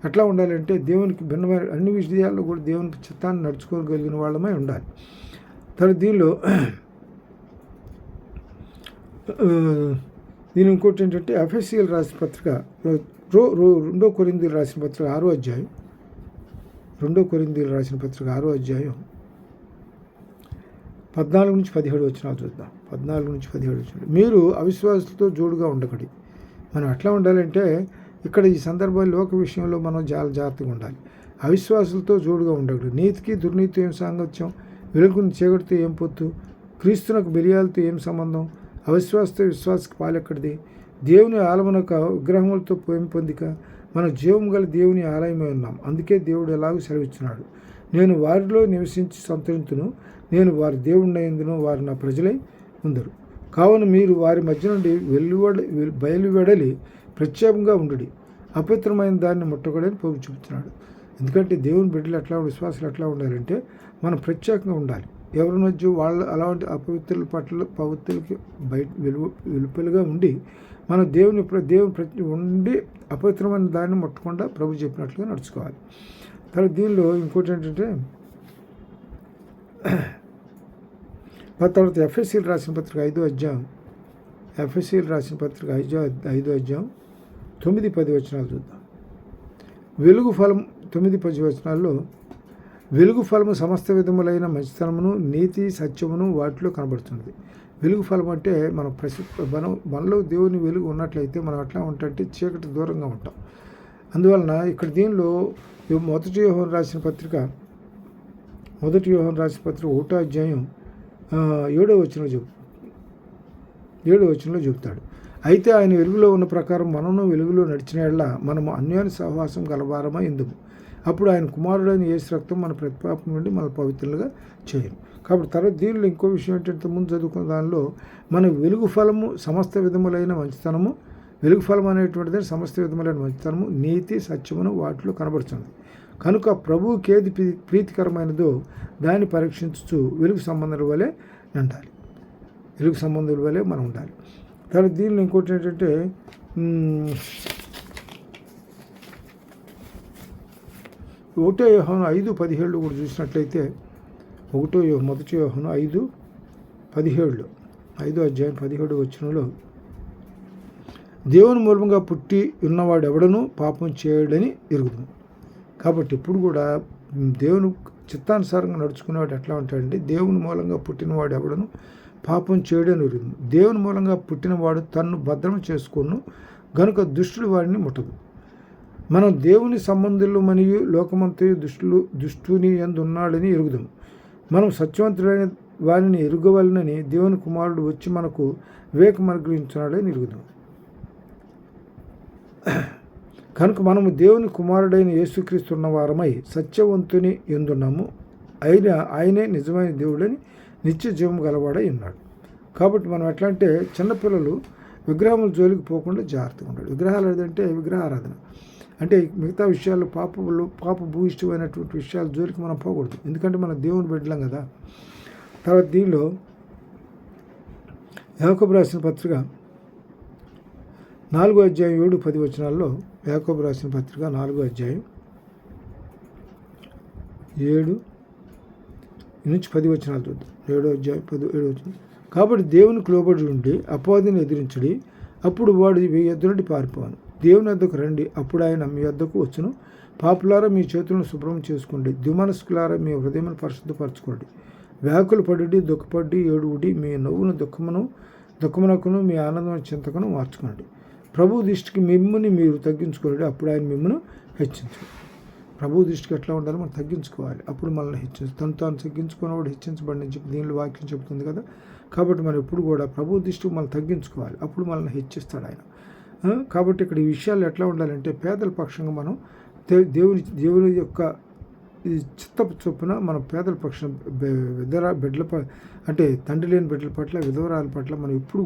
ఎట్లా ఉండాలంటే దేవునికి భిన్నమైన అన్ని విషయాల్లో కూడా దేవునికి చిత్తాన్ని నడుచుకోగలిగిన వాళ్ళమై ఉండాలి. తర్వాత దీని ఇంకోటి ఏంటంటే ఎఫెసీయులు రాసిన పత్రిక 2 కొరింథీయులు రాసిన పత్రిక 6వ అధ్యాయం 2 కొరింథీయులు రాసిన పత్రిక 6వ అధ్యాయం 14-17 వచనాలు చూద్దాం. 14-17 వచనాలు. మీరు అవిశ్వాసులతో జోడుగా ఉండకూడదు. మనం ఎట్లా ఉండాలంటే ఇక్కడ ఈ సందర్భంలో లోక విషయంలో మనం చాలా జాగ్రత్తగా ఉండాలి. అవిశ్వాసులతో జోడుగా ఉండకూడదు. నీతికి దుర్నీతి ఏం సాంగత్యం, వెలుగుని చీకటితో ఏం పొత్తు, క్రీస్తునకు బెలియాలతో ఏం సంబంధం, అవిశ్వాసతో విశ్వాసకి పాలెక్కడిది, దేవుని ఆలమునక విగ్రహములతో ఏం పొందిక, మన జీవం గల దేవుని ఆలయమై ఉన్నాం. అందుకే దేవుడు ఎలాగో సెలవిస్తున్నాడు, నేను వారిలో నివసించి సంతరింతును, నేను వారి దేవుడినైందును, వారు నా ప్రజలై ఉందరు. కావున మీరు వారి మధ్య నుండి బయలువెడలి ప్రత్యేకంగా ఉండుడి, అపవిత్రమైన దాన్ని ముట్టకూడని పోగు చూపుతున్నాడు. ఎందుకంటే దేవుని బిడ్డలు ఎట్లా విశ్వాసాలు ఎట్లా ఉండాలంటే మనం ప్రత్యేకంగా ఉండాలి. ఎవరి మధ్య వాళ్ళు అలాంటి అపవిత్రుల పట్ల పవిత్రులకి వెలుపలుగా ఉండి మనం దేవుని ఉండి అపవిత్రమైన దాన్ని ముట్టకుండా ప్రభు చెప్పినట్లుగా నడుచుకోవాలి. తర్వాత దీనిలో ఇంకోటి ఏంటంటే తర్వాత ఎఫ్ఎస్సీలు రాసిన పత్రిక 5వ అధ్యాయం 5వ అధ్యాయం 9-10 వచనాలు చూద్దాం. వెలుగు ఫలం 9-10 వచనాల్లో వెలుగు ఫలము సమస్త విధములైన మంచితనమును నీతి సత్యమును వాటిలో కనబడుతున్నది. వెలుగు ఫలం అంటే మనలో దేవుని వెలుగు ఉన్నట్లయితే మనం ఎట్లా ఉంటామంటే చీకటి దూరంగా ఉంటాం. అందువలన ఇక్కడ దీనిలో మొదటి యోహాను రాసిన పత్రిక 1వ అధ్యాయం 7వ వచనంలో చెబుతాడు. అయితే ఆయన వెలుగులో ఉన్న ప్రకారం మనము వెలుగులో నడిచిన యెడల మనము అన్యోన్య సహవాసం గలవారమై ఇందుము. అప్పుడు ఆయన కుమారుడైన యేసు రక్తం మన ప్రతిపాపం నుండి మన పవిత్రులుగా చేయను. కాబట్టి తర్వాత దీనిలో ఇంకో విషయం ఏంటంటే, ముందు చదువుకున్న దానిలో మన వెలుగు ఫలము సమస్త విధములైన మంచితనము, వెలుగు ఫలం అనేటువంటిది సమస్త విధములైన మంచితనము, నీతి, సత్యమును వాటిలో కనబడుతుంది. కనుక ప్రభువుకి ఏది ప్రీతికరమైనదో దాన్ని పరీక్షించుచు వెలుగు సంబంధుల వలె ఉండాలి. వెలుగు సంబంధుల వలె మనం ఉండాలి. తర్వాత దీనిలో ఇంకోటి ఏంటంటే, 1 యోహాను 5:17 కూడా చూసినట్లయితే, మొదటి యోహాను 5:17 5వ అధ్యాయం 17వ వచనంలో, దేవుని మూలంగా పుట్టి ఉన్నవాడు ఎవడనూ పాపం చేయడని ఎరుగుదుము. కాబట్టి ఇప్పుడు కూడా దేవుని చిత్తానుసారంగా నడుచుకునేవాడు ఎట్లా ఉంటాడంటే, దేవుని మూలంగా పుట్టినవాడు ఎవడను పాపం చేయడని ఎరుగుదుము. దేవుని మూలంగా పుట్టినవాడు తన్ను భద్రం చేసుకొను గనుక దుష్టుడు వాడిని ముట్టదు. మనం దేవుని సంబంధులు మరియు లోకమంతయు దుష్టుని యందు ఉన్నాడని ఎరుగుదాము. మనం సత్యవంతుడైన వారిని ఎరుగవలనని దేవుని కుమారుడు వచ్చి మనకు వివేకం అనుగ్రహించున్నాడని ఎరుగుదాము. కనుక మనము దేవుని కుమారుడైన యేసుక్రీస్తు ఉన్న వారమై సత్యవంతుని ఎందున్నాము. ఆయనే నిజమైన దేవుడని నిత్య జీవం గలవాడై ఉన్నాడు. కాబట్టి మనం ఎట్లా అంటే, చిన్నపిల్లలు విగ్రహముల జోలికి పోకుండా జాగ్రత్తగా ఉండాలి. విగ్రహాలు ఏదంటే విగ్రహారాధన అంటే మిగతా విషయాలు పాప భూయిష్టమైనటువంటి విషయాల జోలికి మనం పోకూడదు. ఎందుకంటే మనం దేవుని బిడ్డలం కదా. తర్వాత దీనిలో యాకోబు రాసిన పత్రిక 4వ అధ్యాయం 7-10 వచనాల్లో, యాకోబు రాసిన పత్రిక 4వ అధ్యాయం 7-10 వచనాలు చూద్దాం. 7వ అధ్యాయం 7వ వచనం. కాబట్టి దేవునికి లోబడి ఉండి అపవాదిని ఎదిరించడి, అప్పుడు వాడు మీ యొద్ద నుండి పారిపోను. దేవుని వద్దకు రండి, అప్పుడు ఆయన మీ వద్దకు వచ్చును. పాపులారా మీ చేతులను శుభ్రం చేసుకోండి, ద్విమనస్కులారా మీ హృదయమును పరిశుద్ధపరచుకోండి. వ్యాకులు పడి దుఃఖపడి ఏడువుడి, మీ నవ్వును దుఃఖమునకును మీ ఆనందమైన చింతకును మార్చుకోండి. ప్రభు దృష్టికి మిమ్మల్ని మీరు తగ్గించుకోండి, అప్పుడు ఆయన మిమ్మల్ని హెచ్చించండి. ప్రభు దృష్టికి ఎట్లా ఉండాలో మనం తగ్గించుకోవాలి, అప్పుడు మనల్ని తాను తగ్గించుకున్నవాడు హెచ్చించబడి చెప్పి దీనిలో వాక్యం చెబుతుంది కదా. కాబట్టి మనం ఎప్పుడు కూడా ప్రభు దృష్టికి మనం తగ్గించుకోవాలి, అప్పుడు మనల్ని హెచ్చిస్తాడు ఆయన. కాబట్టి ఇక్కడ ఈ విషయాలు ఎట్లా ఉండాలంటే, పేదల పక్షంగా మనం దేవుని యొక్క ఈ చిత్తపు చొప్పున మనం పేదల పక్షం బిడ్డల అంటే తండ్రి లేని బిడ్డల పట్ల, విధవరాల పట్ల మనం ఇప్పుడు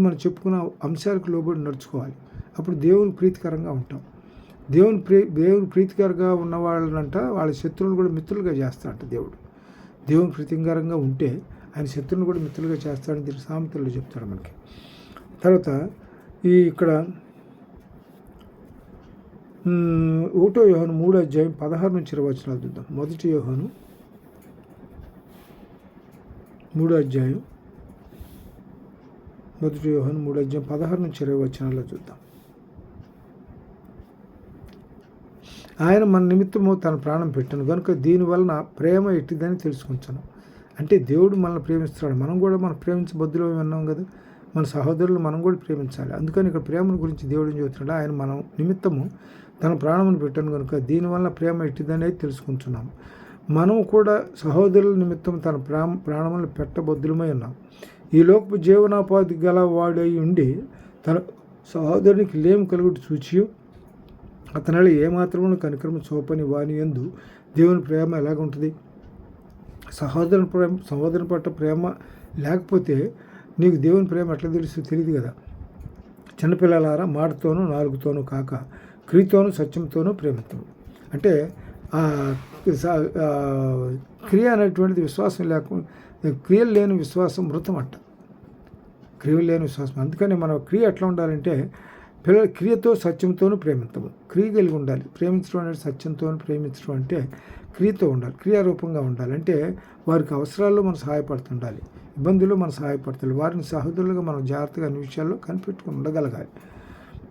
మనం చెప్పుకున్న అంశాలకు లోబడి నడుచుకోవాలి. అప్పుడు దేవుని ప్రీతికరంగా ఉంటాం. దేవుని ప్రీతికరంగా ఉన్న వాళ్ళనంట వాళ్ళ శత్రువులు కూడా మిత్రులుగా చేస్తాడంట దేవుడు. దేవుని ప్రీతికరంగా ఉంటే ఆయన శత్రువులను కూడా మిత్రులుగా చేస్తాడని దీని సామెతల్లో చెప్తాడు మనకి. తర్వాత ఇక్కడ 1 యోహాను 3వ అధ్యాయం 16-20 వచనాలు చూద్దాం. 1 యోహాను 3వ అధ్యాయం 16-20 వచనాల్లో చూద్దాం. ఆయన మన నిమిత్తము తన ప్రాణం పెట్టాను కనుక దీనివలన ప్రేమ ఎట్టిదని తెలుసుకుంటాను. అంటే దేవుడు మనల్ని ప్రేమిస్తున్నాడు, మనం కూడా మనం ప్రేమించబద్దులో విన్నాం కదా. మన సహోదరులు మనం కూడా ప్రేమించాలి. అందుకని ఇక్కడ ప్రేమను గురించి దేవుడు చెబుతున్నాడు. ఆయన మనం నిమిత్తము తన ప్రాణమును పెట్టాను కనుక దీనివల్ల ప్రేమ ఎట్టిదనేది తెలుసుకుంటున్నాము. మనము కూడా సహోదరుల నిమిత్తం తన ప్రాణములను పెట్టబద్దులమై ఉన్నాం. ఈ లోకపు జీవనోపాధి గల వాడై ఉండి తన సహోదరునికి లేమి కలుగుట చూచి అతనిలో ఏమాత్రమును కనికరము చూపని వాని యందు దేవుని ప్రేమ ఎలాగుంటుంది? సహోదరుని పట్ల ప్రేమ లేకపోతే నీకు దేవుని ప్రేమ ఎట్లా తెలియదు కదా. చిన్నపిల్లలారా, మాటతోనూ నాలుగుతోనూ కాక క్రియతోనూ సత్యంతోనూ ప్రేమిస్తాడు. అంటే క్రియ అనేటువంటిది విశ్వాసం లేకుండా, క్రియలు లేని విశ్వాసం మృతం అంట. క్రియలు లేని విశ్వాసం. అందుకని మన క్రియ ఎట్లా ఉండాలంటే, పిల్లల క్రియతో సత్యంతోనూ ప్రేమిస్తాము. క్రియ కలిగి ఉండాలి. ప్రేమించడం అనేది సత్యంతో ప్రేమించడం అంటే క్రియతో ఉండాలి, క్రియారూపంగా ఉండాలి. అంటే వారికి అవసరాల్లో మనం సహాయపడుతుండాలి, ఇబ్బందుల్లో మనం సహాయపడుతుంది. వారిని సహోదరులుగా మనం జాగ్రత్తగా అన్ని విషయాల్లో కనిపెట్టుకుని ఉండగలగాలి.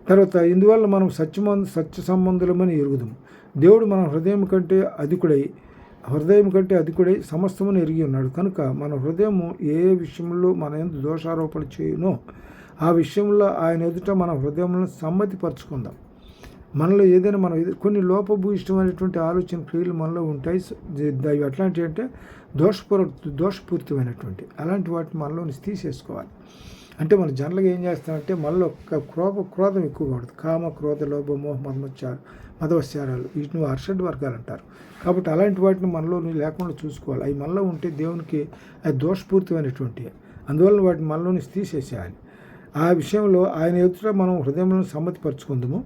తర్వాత ఇందువల్ల మనం సత్య సంబంధులమని ఎరుగుదాము. దేవుడు మన హృదయం కంటే అధికుడై సమస్తమును ఎరిగి ఉన్నాడు కనుక మన హృదయము ఏ విషయంలో మన యందు దోషారోపణ చేయునో ఆ విషయంలో ఆయన ఎదుట మన హృదయములను సమ్మతిపరచుకుందాం. మనలో ఏదైనా మనం కొన్ని లోపభూయిష్టమైనటువంటి ఆలోచన క్రియలు మనలో ఉంటాయి. అవి ఎట్లాంటివి అంటే దోషపూరితమైనటువంటి అలాంటి వాటిని మనలో నుంచి తీసేసుకోవాలి. అంటే మన జనరల్గా ఏం చేస్తామంటే మనలో క్రోధం ఎక్కువగా ఉంటుంది. కామ, క్రోధ, లోభ, మోహ, మదవశ్చారాలు వీటిని అర్షడ్ వర్గాలు అంటారు. కాబట్టి అలాంటి వాటిని మనలో లేకుండా చూసుకోవాలి. అవి మనలో ఉంటే దేవునికి అది దోషపూరితమైనటువంటి, అందువల్ల వాటిని మనలో నుంచి తీసేసేయాలి. ఆ విషయంలో ఆయన ఎదుట మనం హృదయంలో సమ్మతిపరుచుకుందాము.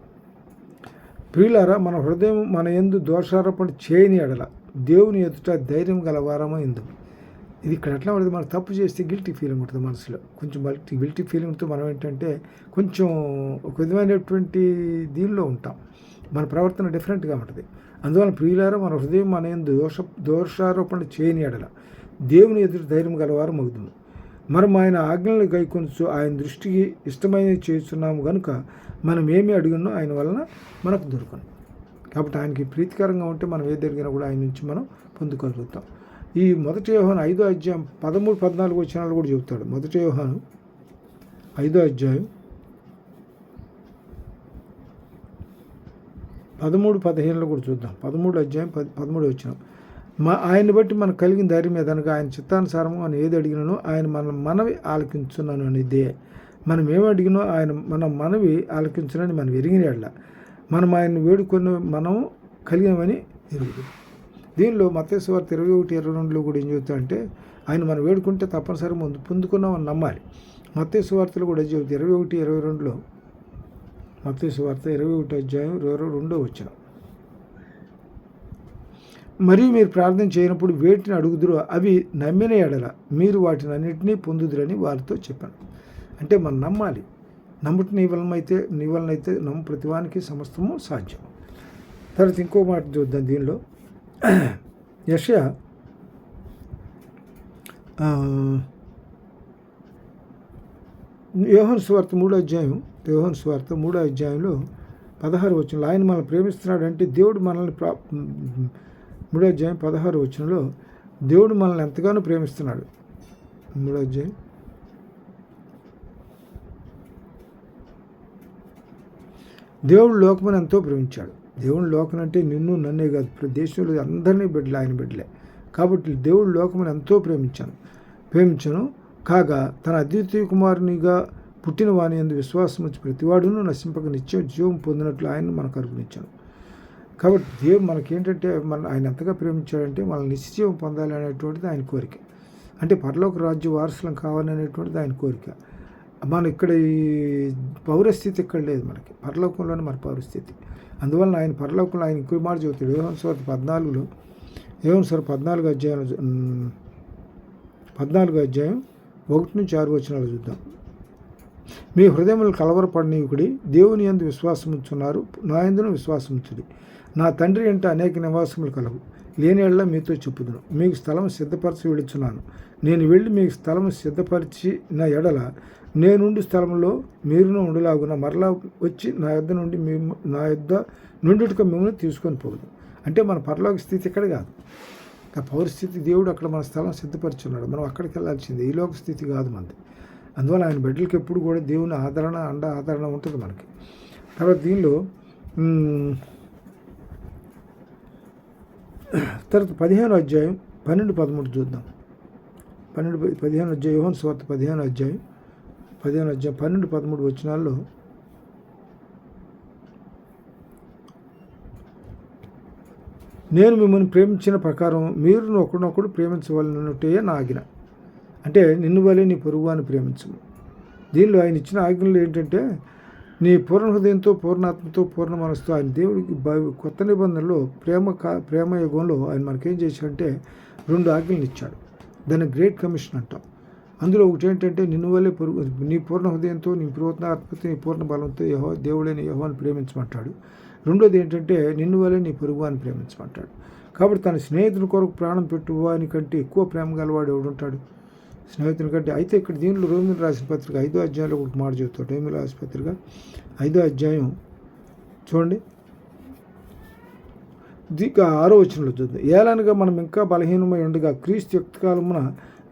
ప్రియులారా, మన హృదయం మన యందు దోషారోపణ చేయని ఎడల దేవుని ఎదుట ధైర్యం గలవారమో ఎందుకు. ఇది ఇక్కడ ఎట్లా ఉంటుంది, మనం తప్పు చేస్తే గిల్టీ ఫీలింగ్ ఉంటుంది మనసులో. కొంచెం గిల్టీ ఫీలింగ్తో మనం ఏంటంటే కొంచెం ఒక విధమైనటువంటి దీనిలో ఉంటాం, మన ప్రవర్తన డిఫరెంట్గా ఉంటుంది. అందువల్ల ప్రియులారా, మన హృదయం మన యందు దోషారోపణ చేయని ఎడల దేవుని ఎదుట ధైర్యం గలవారు మగుదుము. మనం ఆయన ఆజ్ఞలను గైకొనుచు ఆయన దృష్టికి ఇష్టమైనవి చేస్తున్నాము కనుక మనం ఏమి అడిగినో ఆయన వలన మనకు దొరకను. కాబట్టి ఆయనకి ప్రీతికరంగా ఉంటే మనం ఏది అడిగినా కూడా ఆయన నుంచి మనం పొందుకోగలుగుతాం. ఈ 1 యోహాను 5వ అధ్యాయం 13-14 వచనాలు కూడా చెబుతాడు. 1 యోహాను 5వ అధ్యాయం 13-15 కూడా చూద్దాం. 13 అధ్యాయం 13 వచనం. ఆయన్ని బట్టి మనకు కలిగిన ధైర్యం ఏదనగా ఆయన చిత్తానుసారము మనం ఏది అడిగినో ఆయన మన మనవి ఆలకించున్నాను అనేదే. మనం ఏమి అడిగినో ఆయన మన మనవి ఆలకించునని మనం ఎరిగిన మనం ఆయన్ని వేడుకొని మనం కలిగినవని ఎరుగుతుంది. దీనిలో మత్తయి సువార్త 21-22 కూడా ఏం చెబుతాడంటే ఆయన మనం వేడుకుంటే తప్పనిసరి ముందు పొందుకున్నామని నమ్మాలి. మత్తయి సువార్తలో కూడా చెబుతుంది 21-22లో. మత్తయి సువార్త 21 అధ్యాయం 22వ వచనం. మరియు మీరు ప్రార్థన చేయనప్పుడు వేటిని అడుగుదురో అవి నమ్మిన ఎడల మీరు వాటిని అన్నింటినీ పొందుదురని వారితో చెప్పాను. అంటే మనం నమ్మాలి. నమ్ముట నీ వలనైతే నమ్ము ప్రతివానికి సమస్తము సాధ్యం. తర్వాత ఇంకో మాట చూద్దాం దీనిలో. యెషయా యోహాను సువార్త 3వ అధ్యాయంలో 16వ వచనంలో ఆయన మనల్ని ప్రేమిస్తున్నాడు అంటే దేవుడు మనల్ని 3వ అధ్యాయం 16వ వచనంలో దేవుడు మనల్ని ఎంతగానో ప్రేమిస్తున్నాడు. 3వ అధ్యాయం దేవుడు లోకమని ఎంతో ప్రేమించాడు. దేవుడు లోకం అంటే నిన్ను నన్నే కాదు, దేశంలో అందరినీ బిడ్డలే, ఆయన బిడ్డలే. కాబట్టి దేవుడు లోకమని ఎంతో ప్రేమించను కాగా తన అద్వితీయ కుమారునిగా పుట్టిన వాని యందు విశ్వాసం వచ్చి ప్రతివాడును నశింపక నిత్య జీవం పొందినట్లు ఆయన మనకు అర్పణించాను. కాబట్టి దేవుడు మనకేంటంటే ఆయన ఎంతగా ప్రేమించాడంటే మనల్ని నిత్యజీవం పొందాలి అనేటువంటిది ఆయన కోరిక. అంటే పరలోక రాజ్య వారసులం కావాలనేటువంటిది ఆయన కోరిక. మన ఇక్కడ ఈ పౌరస్థితి ఇక్కడ లేదు, మనకి పరలోకంలోనే మన పౌరస్థితి. అందువలన ఆయన పరలోకంలో ఆయన ఇంకో మాట చెబుతాడు. యోహాను సువార్త 14 అధ్యాయం 1-6 వచనాలు చూద్దాం. మీ హృదయములు కలవరపడనీయుకుడి, దేవుని యందు విశ్వాసముంచున్నారు, నా యందును విశ్వాసముంచుడి. నా తండ్రి ఎంట అనేక నివాసములు కలవు, లేని ఎడల మీతో చెప్పుదును. మీకు స్థలం సిద్ధపరచి వెళుచున్నాను. నేను వెళ్ళి మీకు స్థలం సిద్ధపరిచిన ఎడల నేనుండి స్థలంలో మీరును ఉండలాగున మరలా వచ్చి నా యొద్ద నుండుటకు మిమ్మల్ని తీసుకొని పోదు. అంటే మన పరలోక స్థితి ఇక్కడ కాదు, ఆ పౌరస్థితి. దేవుడు అక్కడ మన స్థలం సిద్ధపరుచున్నాడు, మనం అక్కడికి వెళ్ళాల్సిందే. ఈ లోక స్థితి కాదు మనది. అందువల్ల ఆయన బిడ్డలకి ఎప్పుడు కూడా దేవుని ఆదరణ ఉంటుంది మనకి. తర్వాత దీనిలో తర్వాత 15వ అధ్యాయం 12-13 చూద్దాం. 15వ అధ్యాయం యోహాను సువార్త 15వ అధ్యాయం 12-13 వచనాల్లో నేను మిమ్మల్ని ప్రేమించిన ప్రకారం మీరు ఒకరినొకడు ప్రేమించవలనట్టే నా ఆజ్ఞ. అంటే నిన్ను వలె నీ పొరుగువాని ప్రేమించము. దీనిలో ఆయన ఇచ్చిన ఆజ్ఞలు ఏంటంటే నీ పూర్ణ హృదయంతో, పూర్ణాత్మతో, పూర్ణ మనసుతో ఆయన దేవుడికి కొత్త నిబంధనలో ప్రేమ యుగంలో ఆయన మనకేం చేశాడంటే 2 ఆజ్ఞలను ఇచ్చాడు. దాన్ని గ్రేట్ కమిషన్ అంటాం. అందులో ఒకటి ఏంటంటే నిన్ను వల్లే నీ పూర్ణ హృదయంతో, నీ పూర్ణాత్మతో, నీ పూర్ణ బలంతో దేవుడైన యెహోవాను ప్రేమించమంటాడు. రెండోది ఏంటంటే నిన్ను వల్లే నీ పొరుగువాని ప్రేమించమంటాడు. కాబట్టి తన స్నేహితుని కొరకు ప్రాణం పెట్టువాని కంటే ఎక్కువ ప్రేమ గలవాడు ఎవడుంటాడు స్నేహితుని కంటే. అయితే ఇక్కడ దీనిలో రోమిలకు రాసిన పత్రిక 5వ అధ్యాయంలో ఒక మాట చెబుతాడు. రోమిలకు రాసిన పత్రిక 5వ అధ్యాయం చూడండి, 6వ వచనంలో చూద్దాం. ఏలనగా మనం ఇంకా బలహీనమై ఉండగా క్రీస్తు యుక్తకాలమున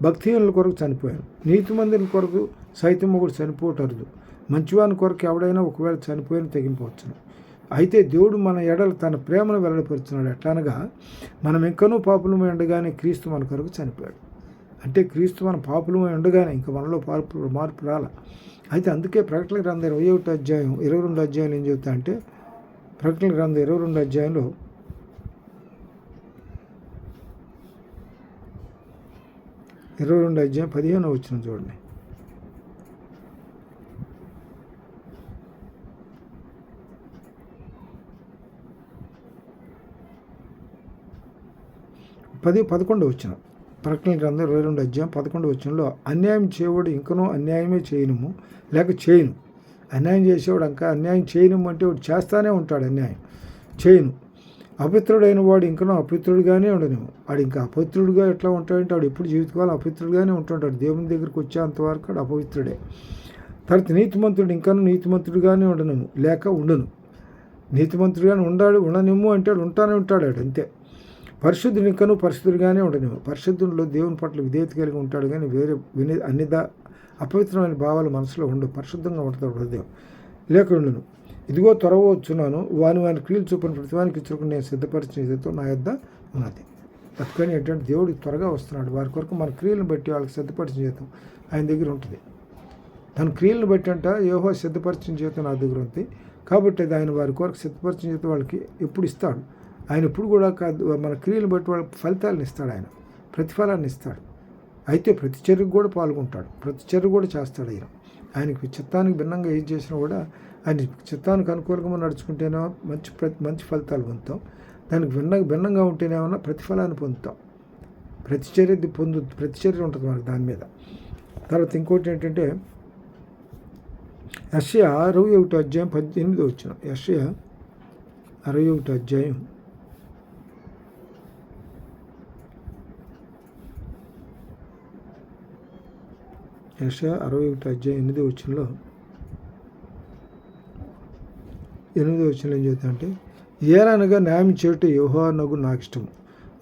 భక్తిహీనుల కొరకు చనిపోయాను. నీతిమంతుని కొరకు సైతం ఒకటి చనిపోవటరుదు. మంచివాని కొరకు ఎవడైనా ఒకవేళ చనిపోయిన తెగింపవచ్చును. అయితే దేవుడు మన ఎడల తన ప్రేమను వెల్లడిపరుచున్నాడు. ఎట్లా అనగా మనం ఇంకనూ పాపులమై ఉండగానే క్రీస్తు మన కొరకు చనిపోయాడు. అంటే క్రీస్తు మన పాపులమై ఉండగానే ఇంకా మనలో మార్పు రాల. అయితే అందుకే ప్రకటన గ్రంథం 21 అధ్యాయం 22 అధ్యాయంలో ఏం చెబుతా అంటే, ప్రకటన గ్రంథం 22 అధ్యాయంలో 22 అధ్యాయం 15వ వచనం చూడండి. పదకొండు వచ్చిన ప్రకటన గ్రంథం 22 అధ్యాయం 11 వచనంలో, అన్యాయం చేయవాడు ఇంకనూ అన్యాయమే చేయనుము లేక చేయను. అన్యాయం చేసేవాడు ఇంకా అన్యాయం చేయను అంటే వాడు చేస్తానే ఉంటాడు, అన్యాయం చేయను. అపవిత్రుడైన వాడు ఇంకనూ అపవిత్రుడుగానే ఉండనేమో. వాడు ఇంకా అపవిత్రుడుగా ఎట్లా ఉంటాడంటే వాడు ఎప్పుడు జీవితకాలం అపవిత్రుడుగానే ఉంటుంటాడు. దేవుని దగ్గరికి వచ్చేంతవరకు వాడు అపవిత్రుడే. తర్వాత నీతిమంతుడు ఇంకనూ నీతిమంతుడుగానే ఉండనేమో లేక ఉండను. నీతిమంతుడుగానే ఉండనేమో అంటే ఉంటానే ఉంటాడు అంతే. పరిశుద్ధుడు ఇంకనూ పరిశుద్ధుడిగానే ఉండనేమో. పరిశుద్ధుల్లో దేవుని పట్ల విధేయత కలిగి ఉంటాడు, కానీ వేరే అన్నిదా అపవిత్రమైన భావాలు మనసులో ఉండవు. పరిశుద్ధంగా ఉంటాడు హృదయం లేక ఉండను. ఇదిగో త్వరగా వచ్చున్నాను, వాని క్రియలు చూపిన ప్రతివానికి ఇచ్చుకుని నేను సిద్ధపరిచిన ఇదితో నా యొద్ద ఉన్నది. అందుకని ఏంటంటే దేవుడు త్వరగా వస్తున్నాడు. వారి కొరకు మన క్రియలను బట్టి వాళ్ళకి సిద్ధపరిచిన జీతం ఆయన దగ్గర ఉంటుంది. తన క్రియలను బట్టి అంట యెహోవా సిద్ధపరిచిన జీతం నా దగ్గర ఉంది. కాబట్టి అది ఆయన వారి కొరకు సిద్ధపరిచిన జీతం వాళ్ళకి ఎప్పుడు ఇస్తాడు. ఆయన ఎప్పుడు కూడా కాదు, మన క్రియలను బట్టి వాళ్ళకి ఫలితాలను ఇస్తాడు, ఆయన ప్రతిఫలాన్ని ఇస్తాడు. అయితే ప్రతి చర్యకు కూడా పాల్గొంటాడు, ప్రతి చర్య కూడా చేస్తాడు. ఆయనకి చిత్తానికి భిన్నంగా ఏం చేసినా కూడా ఆయన చిత్తానికి అనుకూలంగా నడుచుకుంటేనే మంచి ఫలితాలు పొందుతాం. దానికి భిన్నంగా ఉంటేనేమన్నా ప్రతిఫలాన్ని పొందుతాం. ప్రతి చర్య ఉంటుంది మనకు దాని మీద. తర్వాత ఇంకోటి ఏంటంటే యెషయా 61 అధ్యాయం 18 వచ్చిన యెషయా 61 అధ్యాయం 8 వచనంలో 8 వచనంలో ఏం చెబుతాడంటే, ఏలనగా న్యాయం చేయటం యెహోవానగు నాకు ఇష్టము.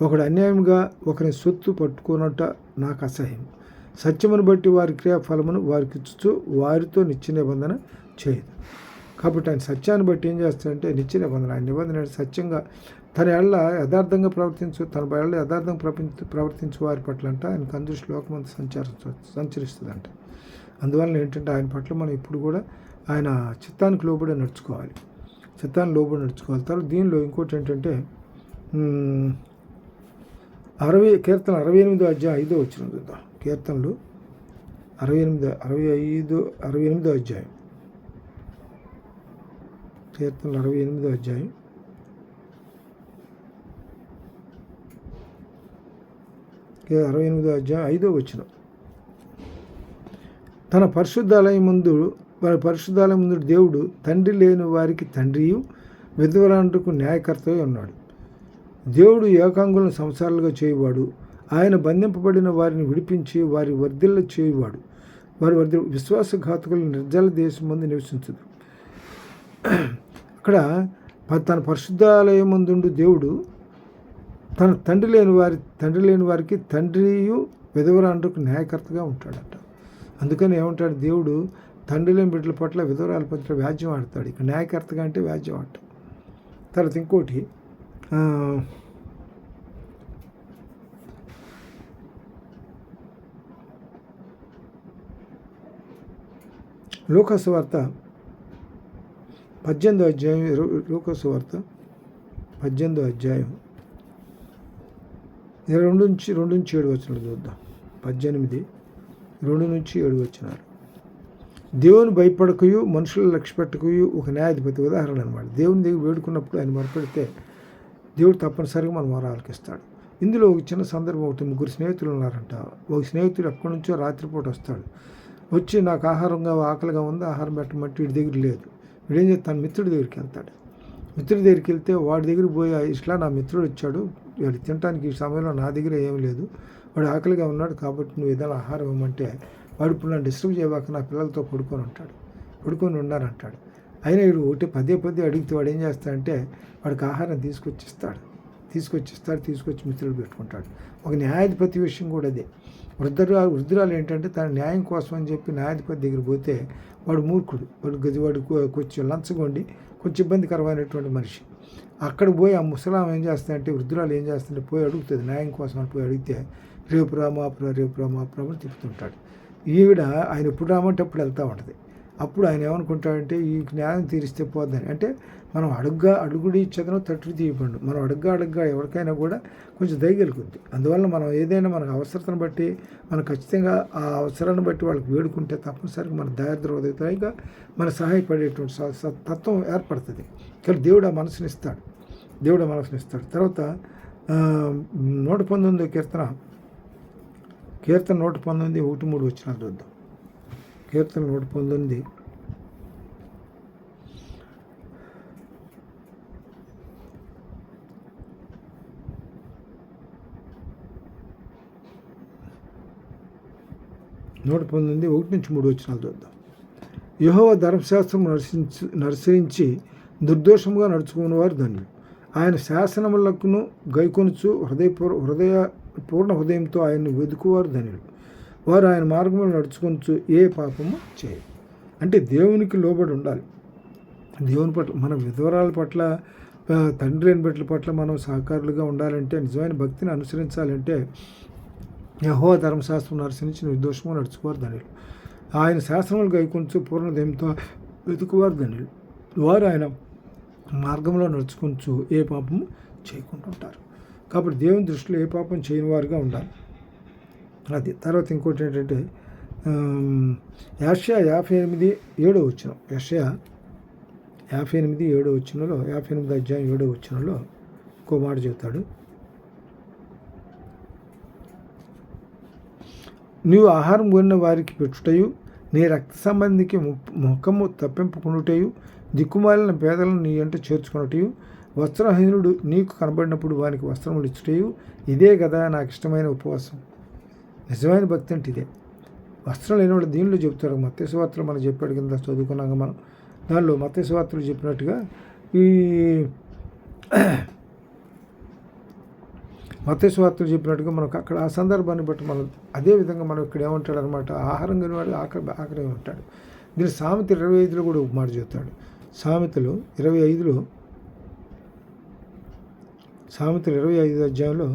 ఒకడు అన్యాయంగా ఒకరి సొత్తు పట్టుకున్నట్ట నాకు అసహ్యం. సత్యమును బట్టి వారి క్రియాఫలమును వారికి ఇచ్చుతూ వారితో నిత్య నిబంధన చేయదు. కాబట్టి ఆయన సత్యాన్ని బట్టి ఏం చేస్తాడంటే నిత్య నిబంధన. ఆయన నిబంధన సత్యంగా తన ఏళ్ళ యథార్థంగా తన ఏళ్ళ యథార్థంగా ప్రవర్తించు వారి పట్ల అంట ఆయనకు అందరూ శ్లోకమంతా సంచరిస్తుందంట. అందువలన ఏంటంటే ఆయన పట్ల మనం ఇప్పుడు కూడా ఆయన చిత్తానికి లోబడి నడుచుకోవాలి. తర్వాత దీనిలో ఇంకోటి ఏంటంటే కీర్తన 68 అధ్యాయం 5 వచనం చూద్దాం. కీర్తనలు 68 అధ్యాయం. కీర్తనలు 68 అధ్యాయం 5 వచనం. తన పరిశుద్ధాలయం ముందు దేవుడు తండ్రి లేని వారికి తండ్రియు విధవరాండ్రకు న్యాయకర్తగా ఉన్నాడు. దేవుడు ఏకాంగులను సంసారాలుగా చేయువాడు. ఆయన బంధింపబడిన వారిని విడిపించి వారి వర్ధిల్ల చేయువాడు. వారి విశ్వాసఘాతకులను నిర్జల దేశం ముందు నివసించదు. అక్కడ తన పరిశుద్ధాలయం ముందుండు దేవుడు తన తండ్రి లేని వారికి తండ్రియు విధవరాండ్రకు న్యాయకర్తగా ఉంటాడట. అందుకని ఏమంటాడు దేవుడు, తండ్రి లేని బిడ్డల పట్ల విధవరాల పట్ల వ్యాజ్యం ఆడతాడు. ఇక్కడ న్యాయకర్తగా అంటే వ్యాజ్యం ఆడతాడు. తర్వాత ఇంకోటి లూకాసు వార్త 18 అధ్యాయం 2-7 వచనాలు చూద్దాం. 18 2-7 వచనాలు. దేవుని భయపడకయు మనుషుల లక్ష్య పెట్టకయు ఒక న్యాయాధిపతి ఉదాహరణ అనమాట. దేవుని దగ్గర వేడుకున్నప్పుడు ఆయన మొరపెడితే దేవుడు తప్పనిసరిగా మన మొర ఆలకిస్తాడు. ఇందులో ఒక చిన్న సందర్భం ఒకటి. 3 స్నేహితులు ఉన్నారంట. ఒక స్నేహితుడు ఎక్కడి నుంచో రాత్రిపూట వస్తాడు. వచ్చి నాకు ఆకలిగా ఉంది, ఆహారం పెట్టమంటే వీడి దగ్గర లేదు. వీడేం చేస్తాను, మిత్రుడి దగ్గరికి వెళ్తాడు. మిత్రుడి దగ్గరికి వెళ్తే వాడి దగ్గరికి పోయి, ఇట్లా నా మిత్రుడు వచ్చాడు, వాడు తినడానికి ఈ సమయంలో నా దగ్గర ఏమి లేదు, వాడు ఆకలిగా ఉన్నాడు కాబట్టి నువ్వు ఏదైనా ఆహారం ఇవ్వమంటే, వాడు ఇప్పుడు నన్ను డిస్టర్బ్ చేయబాక నా పిల్లలతో పడుకొని ఉన్నారంటాడు. అయినా వీడు ఒకటి పదే అడిగితే వాడు ఏం చేస్తాడంటే వాడికి ఆహారం తీసుకొచ్చిస్తాడు. తీసుకొచ్చి మిత్రులు పెట్టుకుంటాడు. ఒక న్యాయాధిపతి విషయం కూడా అదే. వృద్ధురాలు ఏంటంటే తన న్యాయం కోసం అని చెప్పి న్యాయాధిపతి దగ్గర పోతే వాడు మూర్ఖుడు, వాడు కొంచెం లంచగొండి కొంచెం ఇబ్బందికరమైనటువంటి మనిషి. అక్కడికి పోయి ఆ ముసలాం ఏం చేస్తుందంటే, వృద్ధురాలు ఏం చేస్తుంటే పోయి అడుగుతుంది, న్యాయం కోసం అని పోయి అడిగితే రేపు రామాపురా అని తిప్పుతుంటాడు. ఈవిడ ఆయన ఎప్పుడు రామంటే అప్పుడు వెళ్తూ ఉంటుంది. అప్పుడు ఆయన ఏమనుకుంటాడంటే ఈ న్యాయం తీరిస్తే పోద్దని. అంటే మనం అడుగుడి ఇచ్చేదనో తట్టు తీయబండు. మనం అడుగ్గా ఎవరికైనా కూడా కొంచెం దయగలుగుద్ది. అందువల్ల మనం ఏదైనా మనకు అవసరతను బట్టి మనం ఖచ్చితంగా ఆ అవసరాన్ని బట్టి వాళ్ళకి వేడుకుంటే తప్పనిసరిగా మన దారిద్ర్య ఉదయగా మన సహాయపడేటువంటి తత్వం ఏర్పడుతుంది. కానీ దేవుడు ఆ మనసునిస్తాడు. తర్వాత 119 కీర్తన 119 1-3 వచ్చినాలు చూద్దాం. కీర్తన 119 1-3 వచ్చినాలు చూద్దాం. యెహోవా ధర్మశాస్త్రం నర్సించి నిర్దోషముగా నడుచుకున్న వారు ధన్యులు. ఆయన శాసనములకును గైకొనుచు పూర్ణ హృదయంతో ఆయన్ని వెతుకువారు ధన్యులు. వారు ఆయన మార్గంలో నడుచుకొనుచు ఏ పాపము చేయరు. అంటే దేవునికి లోబడి ఉండాలి. దేవుని పట్ల, మన విధవరాల పట్ల, తండ్రి లేని బిడ్డల పట్ల మనం సహకారులుగా ఉండాలంటే, నిజమైన భక్తిని అనుసరించాలంటే యెహోవా ధర్మశాస్త్రం అనుసరించి నిర్దోషంగా నడుచుకోవారు ధన్యులు. ఆయన శాసనములు గైకొనుచు పూర్ణ హృదయంతో వెతుకువారు ధన్యులు. వారు ఆయన మార్గంలో నడుచుకొనుచు ఏ పాపము చేయకుండా ఉంటారు. కాబట్టి దేవుని దృష్టిలో ఏ పాపం చేయని వారుగా ఉండాలి. అది. తర్వాత ఇంకోటి ఏంటంటే యెషయా 58:7 వచనం. యెషయా 58:7 వచనంలో 58 అధ్యాయం 7 వచనంలో ఇంకో మాట చెబుతాడు. నీవు ఆహారం కొన్న వారికి పెట్టుటయు, నీ రక్త సంబంధికి ముఖము తప్పింపుకునుటయు, దిక్కుమాలిన పేదలను నీ ఎంట చేర్చుకున్నటయు, వస్త్రహీనుడు నీకు కనబడినప్పుడు వానికి వస్త్రములు ఇచ్చుటయు, ఇదే కదా నాకు ఇష్టమైన ఉపవాసం. నిజమైన భక్తి అంటే ఇదే. వస్త్రం లేని వాళ్ళు దీనిలో చెప్తారు. మత్తయి సువార్తలు మనం చెప్పాడు కింద చదువుకున్నాక మనం. దానిలో మత్తయి సువార్తలు చెప్పినట్టుగా ఈ మత్తయి సువార్తలు చెప్పినట్టుగా మనకు అక్కడ ఆ సందర్భాన్ని బట్టి మనం అదే విధంగా మనం ఇక్కడ ఏమంటాడు అనమాట, ఆహారం కొనివాడు ఆకలి ఉంటాడు. దీని సామెత 25లో కూడా ఒక మాట చెప్తాడు. సామెతలు 25 అధ్యాయంలో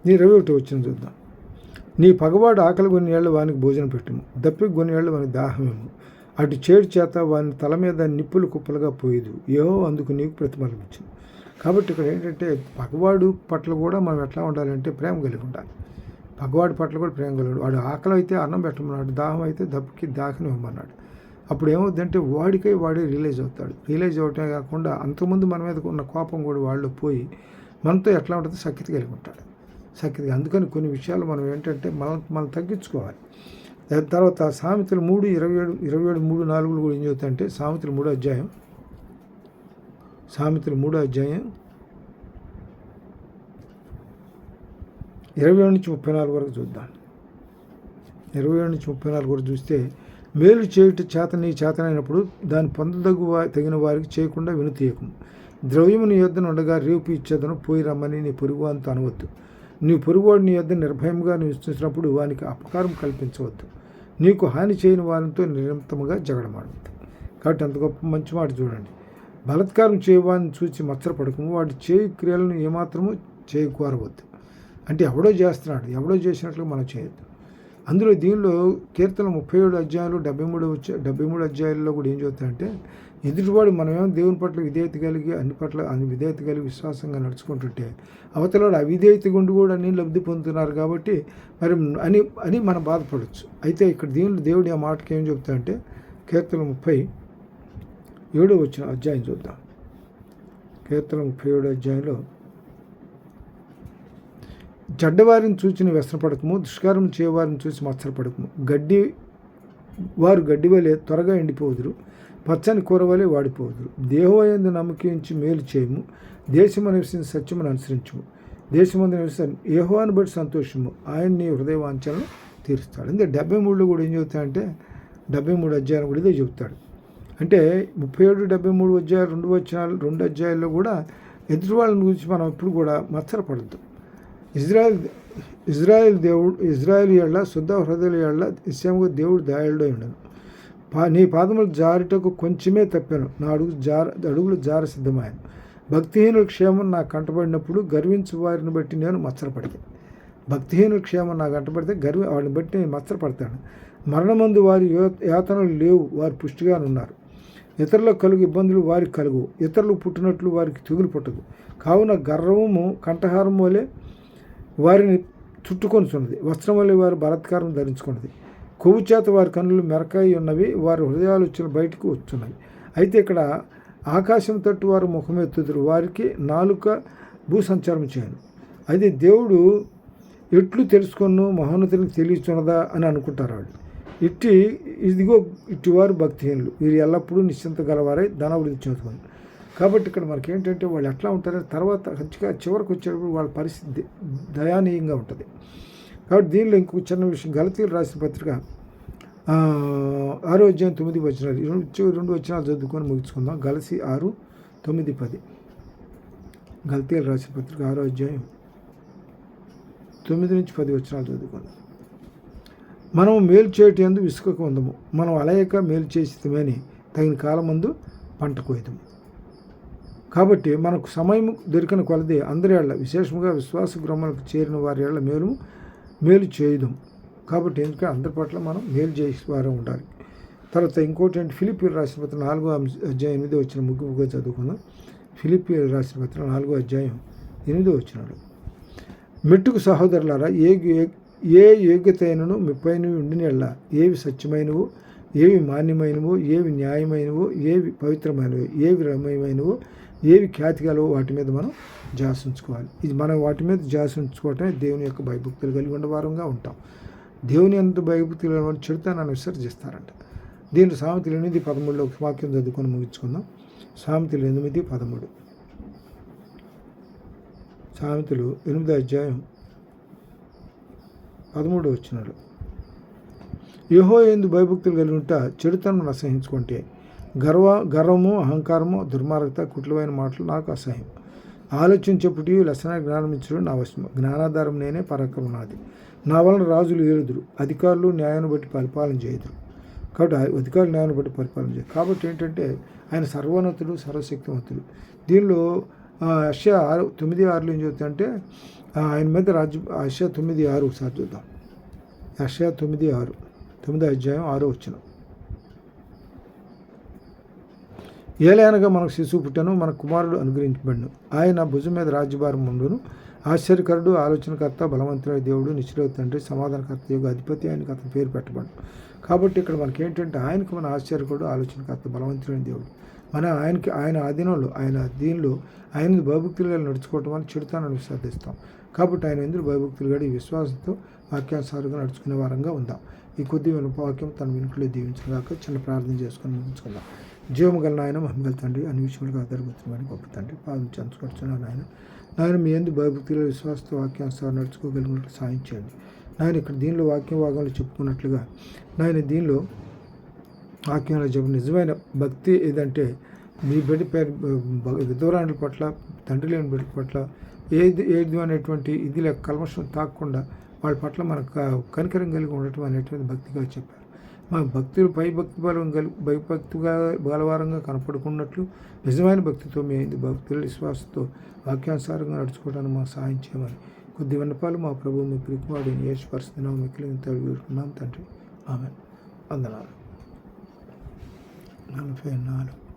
నీ 21 వచ్చిన చూద్దాం. నీ పగవాడు ఆకలి కొన్ని ఏళ్ళు వానికి భోజనం పెట్టుము, దప్పికి కొన్ని ఏళ్ళు వానికి దాహమేము. అటు చేడు చేత వాని తల మీద నిప్పులు కుప్పలుగా పోయేదు, యెహోవా అందుకు నీకు ప్రతిఫలం ఇచ్చింది. కాబట్టి ఇక్కడ ఏంటంటే పగవాడు పట్ల కూడా మనం ఎట్లా ఉండాలంటే ప్రేమ కలిగి ఉండాలి. పగవాడి పట్ల కూడా ప్రేమ కలిగి, వాడు ఆకలి అయితే అన్నం పెట్టమన్నాడు, దాహం అయితే దప్పికి దాహం ఇవ్వమన్నాడు. అప్పుడు ఏమవుతుందంటే వాడే రియలైజ్ అవుతాడు. రియలైజ్ అవటమే కాకుండా అంతకుముందు మన మీద ఉన్న కోపం కూడా వాళ్ళు పోయి మనతో ఎట్లా ఉంటుందో సఖ్యత కలిగి ఉంటాడు. అందుకని కొన్ని విషయాలు మనం ఏంటంటే మనం తగ్గించుకోవాలి. తర్వాత సామెతలు 3:27, 3:4 కూడా ఏం చెబుతాయంటే, సామెతలు 3వ అధ్యాయం 27-34 వరకు చూద్దాం. 27-34 వరకు చూస్తే, మేలు చేయుట నీ చేతనైనప్పుడు దాన్ని తగిన వారికి చేయకుండా వినుతీయకము. ద్రవ్యము నీ యొద్ద ఉండగా రేపు ఇచ్చేదను, పోయి రమ్మని నీ పొరుగువానితో అనవద్దు. నీ పొరుగువాడు నీ యొద్ద నిర్భయంగా నివసించినప్పుడు వానికి అపకారం కల్పించవద్దు. నీకు హాని చేయని వారితో నిరంతరంగా జగడమాడవద్దు. కాబట్టి అంత గొప్ప మంచి మాట చూడండి. బలత్కారం చేయవాడిని చూసి మత్సరపడకము, వాడి చేయి క్రియలను ఏమాత్రము చేయకూరవద్దు. అంటే ఎవడో చేస్తున్నాడు, ఎవడో చేసినట్లుగా మనం చేయొద్దు. అందులో దీనిలో కీర్తన 37 అధ్యాయాలు 73 అధ్యాయాల్లో కూడా ఏం చెబుతాయంటే, ఎదుటివాడు మనమేమో దేవుని పట్ల విధేయత కలిగి అన్ని విధేయత కలిగి విశ్వాసంగా నడుచుకుంటుంటే అవతలవాడు అవిధేయత గుండి కూడా అన్ని లబ్ధి పొందుతున్నారు కాబట్టి మరి అని మనం బాధపడవచ్చు. అయితే ఇక్కడ దేవుడు ఆ మాటకి ఏం చెబుతాడంటే, కీర్తన 37 అధ్యాయం చూద్దాం. కీర్తన 37 అధ్యాయంలో, చెడ్డవారిని చూసి వ్యసనపడకము, దుష్కారం చేయవారిని చూసి మత్సరపడకము. వారు గడ్డి వలె త్వరగా ఎండిపోదురు, పచ్చని కూర వలె వాడిపోదురు. దేహోయందు నమ్మకించి మేలు చేయము, దేశము నివసించి సత్యమును అనుసరించము. దేశమందు నివసించి యెహోవాను బట్టి సంతోషము, ఆయన నీ హృదయ వాంఛలను తీరుస్తాడు. అంటే 73లో కూడా ఏం చెబుతాడంటే 73 అధ్యాయాలు కూడా ఇదే చెబుతాడు. అంటే 37, 73 అధ్యాయాలు 2 అధ్యాయాల్లో కూడా ఎదుటి వాళ్ళని గురించి మనం ఎప్పుడు కూడా మత్సరపడద్దు. ఇజ్రాయేల్ ఏళ్ల శుద్ధ హృదయుల ఏళ్ల నిశ్చయముగా దేవుడు దయాళుడై ఉండను. నీ పాదములు జారుటకు కొంచెమే తప్పాను, నా అడుగులు జార సిద్ధమాయను. భక్తిహీనుల క్షేమం నాకు కంటపడినప్పుడు గర్వించు వారిని బట్టి నేను మత్సరపడతాను. భక్తిహీనుల క్షేమం నాకు కంటపడితే వాడిని బట్టి నేను మత్సరపడతాను. మరణమందు వారి యాతనలు లేవు, వారు పుష్టిగానున్నారు. ఇతరులకు కలుగు ఇబ్బందులు వారికి కలుగు, ఇతరులు పుట్టినట్లు వారికి తెగులు పుట్టదు. కావున గర్వము కంఠహారం వలె వారిని చుట్టుకొనిచున్నది, వస్త్రం వలె వారి బలాత్కారం ధరించుకున్నది. కొవ్వు చేత వారి కన్నులు మెరకాయి ఉన్నవి, వారి హృదయాలు బయటకు వస్తున్నవి. అయితే ఇక్కడ ఆకాశం తట్టు వారు ముఖమెత్తుదురు, వారికి నాలుక భూసంచారం చేయను. అయితే దేవుడు ఎట్లు తెలుసుకొను, మహోన్నతునికి తెలియచున్నదా అని అనుకుంటారు వాళ్ళు. ఇట్టివారు భక్తిహీనులు, వీరు ఎల్లప్పుడూ నిశ్చింత గలవారై ధనవృద్ధి చెందుతుంది. కాబట్టి ఇక్కడ మనకి ఏంటంటే వాళ్ళు ఎట్లా ఉంటారో తర్వాత చివరికి వచ్చేటప్పుడు వాళ్ళ పరిస్థితి దయానీయంగా ఉంటుంది. కాబట్టి దీనిలో ఇంకొక చిన్న విషయం, గలతీయులు రాసిన పత్రిక 6వ అధ్యాయం 9 వచనాలు, 2 వచనాలు చదువుకొని ముగించుకుందాం. గలతీ 6, 9, 10. గలతీయులు రాసిన పత్రిక 6వ అధ్యాయం 9 నుంచి 10 వచనాలు చదువుకుందాం. మనము మేలు చేయటం యందు విసుకకు ఉందము, మనం అలయక మేలు చేసితమని తగిన కాలమందు పంట కోయదము. కాబట్టి మనకు సమయం దొరికిన కొలది అందరి ఏళ్ల, విశేషంగా విశ్వాస గృహములకు చేరిన వారి ఏళ్ల మేలు చేయదాం. కాబట్టి ఎందుకంటే అందరి పట్ల మనం మేలు చేసేవారు ఉండాలి. తర్వాత ఇంకోటి అంటే ఫిలిప్పీయులు రాసిన పత్రిక 4వ అధ్యాయం 8వ వచనం ముగ్గుగా చదువుకుందాం. ఫిలిప్పీయులు రాసిన పత్రిక 4వ అధ్యాయం 8వ వచనాలు, మెట్టుకు సహోదరులారా, ఏ యోగ్యత అయినను మీపైన ఉండిన ఎళ్ళ, ఏవి సత్యమైనవో, ఏవి మాన్యమైనవో, ఏవి న్యాయమైనవో, ఏవి పవిత్రమైనవో, ఏవి రమ్యమైనవో, ఏవి ఖ్యాతి గలవో వాటి మీద మనం ధ్యాస ఉంచుకోవాలి. ఇది మనం వాటి మీద ధ్యాస ఉంచుకోవటమే దేవుని యొక్క భయభక్తులు కలిగి ఉండవారంగా ఉంటాం. దేవుని ఎంత భయభక్తులు కలిగి చెడుతనాన్ని విసర్జిస్తారంట. దీంట్లో సామెతలు 8:13 ఒక వాక్యం చదువుకొని ముగించుకుందాం. సామెతలు 8:13. సామెతలు 8వ అధ్యాయం 13వ వచనాలు, యెహోవా యందు భయభక్తులు కలిగి ఉంట చెడుతనం అసహించుకుంటే, గర్వము, అహంకారము, దుర్మార్గత, కుట్లమైన మాటలు నాకు అసహ్యం. ఆలోచించేప్పటి లక్షణ జ్ఞానం ఇచ్చడం నా వశము, జ్ఞానాధారం నేనే, పరాక్రమం నాది. నా వలన రాజులు ఏలుదురు, అధికారులు న్యాయాన్ని బట్టి పరిపాలన చేయుదురు. కాబట్టి అధికారులు న్యాయాన్ని బట్టి పరిపాలన చేయదు. కాబట్టి ఏంటంటే ఆయన సర్వోన్నతుడు, సర్వశక్తివంతుడు. దీనిలో యెషయా 9:6 ఏం చెబుతుందంటే ఆయన మీద యెషయా 9:6 ఒకసారి చూద్దాం. యెషయా 9:6, 9వ అధ్యాయం 6వ వచనం, ఏలయనగా మనకు శిశువు పుట్టను, మన కుమారుడు అనుగ్రహించబడును, ఆయన భుజం మీద రాజ్యభారం ఉండును. ఆశ్చర్యకరుడు, ఆలోచనకర్త, బలవంతుడైన దేవుడు, నిశ్చల తండ్రి, సమాధానకర్త, యొక్క అధిపతి, ఆయనకు అతని పేరు పెట్టబడు. కాబట్టి ఇక్కడ మనకి ఏంటంటే ఆయనకు మన ఆశ్చర్యకరుడు, ఆలోచనకర్త, బలవంతుడైన దేవుడు. ఆయన ఆధీనంలో, ఆయన దీనిలో ఆయన భయభక్తులుగా నడుచుకోవటం వల్ల చెడుతానని విశ్వసిస్తాం. కాబట్టి ఆయన ఎందుకు భయభక్తులుగా ఈ విశ్వాసంతో వాక్యానుసారంగా నడుచుకునే వారంగా ఉందాం. ఈ కొద్ది వాక్యం తన వెనుకలో దీవించగాక చిన్న ప్రార్థన చేసుకొని ముగించుకుందాం. జీవము గల నాయన, మహిమగల తండ్రి, అన్ని విషయాలుగా ఆధారపడుతున్నామని గొప్ప తండ్రి, పాదం చంచుకొచ్చున్నాను నాయన మీ ఎందు భయభక్తులు విశ్వాసతో వాక్యానుసారం నడుచుకోగలిగినట్లు సాయం చేయండి నాయన. ఇక్కడ దీనిలో భాగంలో చెప్పుకున్నట్లుగా నాయన దీనిలో వాక్యంలో చెప్పిన నిజమైన భక్తి ఏదంటే మీ బిడ్డ పేరు విధవరాండ్ల పట్ల, తండ్రి లేని బిడ్డ పట్ల ఏది అనేటువంటి ఇది కల్మషం తాకకుండా వాళ్ళ పట్ల మనకు కనికరం కలిగి ఉండటం అనేటువంటి భక్తిగా చెప్పారు. మా భక్తులు భయభక్తిగా బలవారంగా కనపడుకున్నట్లు నిజమైన భక్తితో మీ భక్తుల విశ్వాసంతో వాక్యానుసారంగా నడుచుకోవడానికి మాకు సహాయం చేయమని కొద్ది విన్నపాలు మా ప్రభువు మీ ప్రియకుమారుడు యేసు పరిస్థితి మిక్కిలి వేడుకున్నాం తండ్రి. ఆమేన్. వందనాలు. 44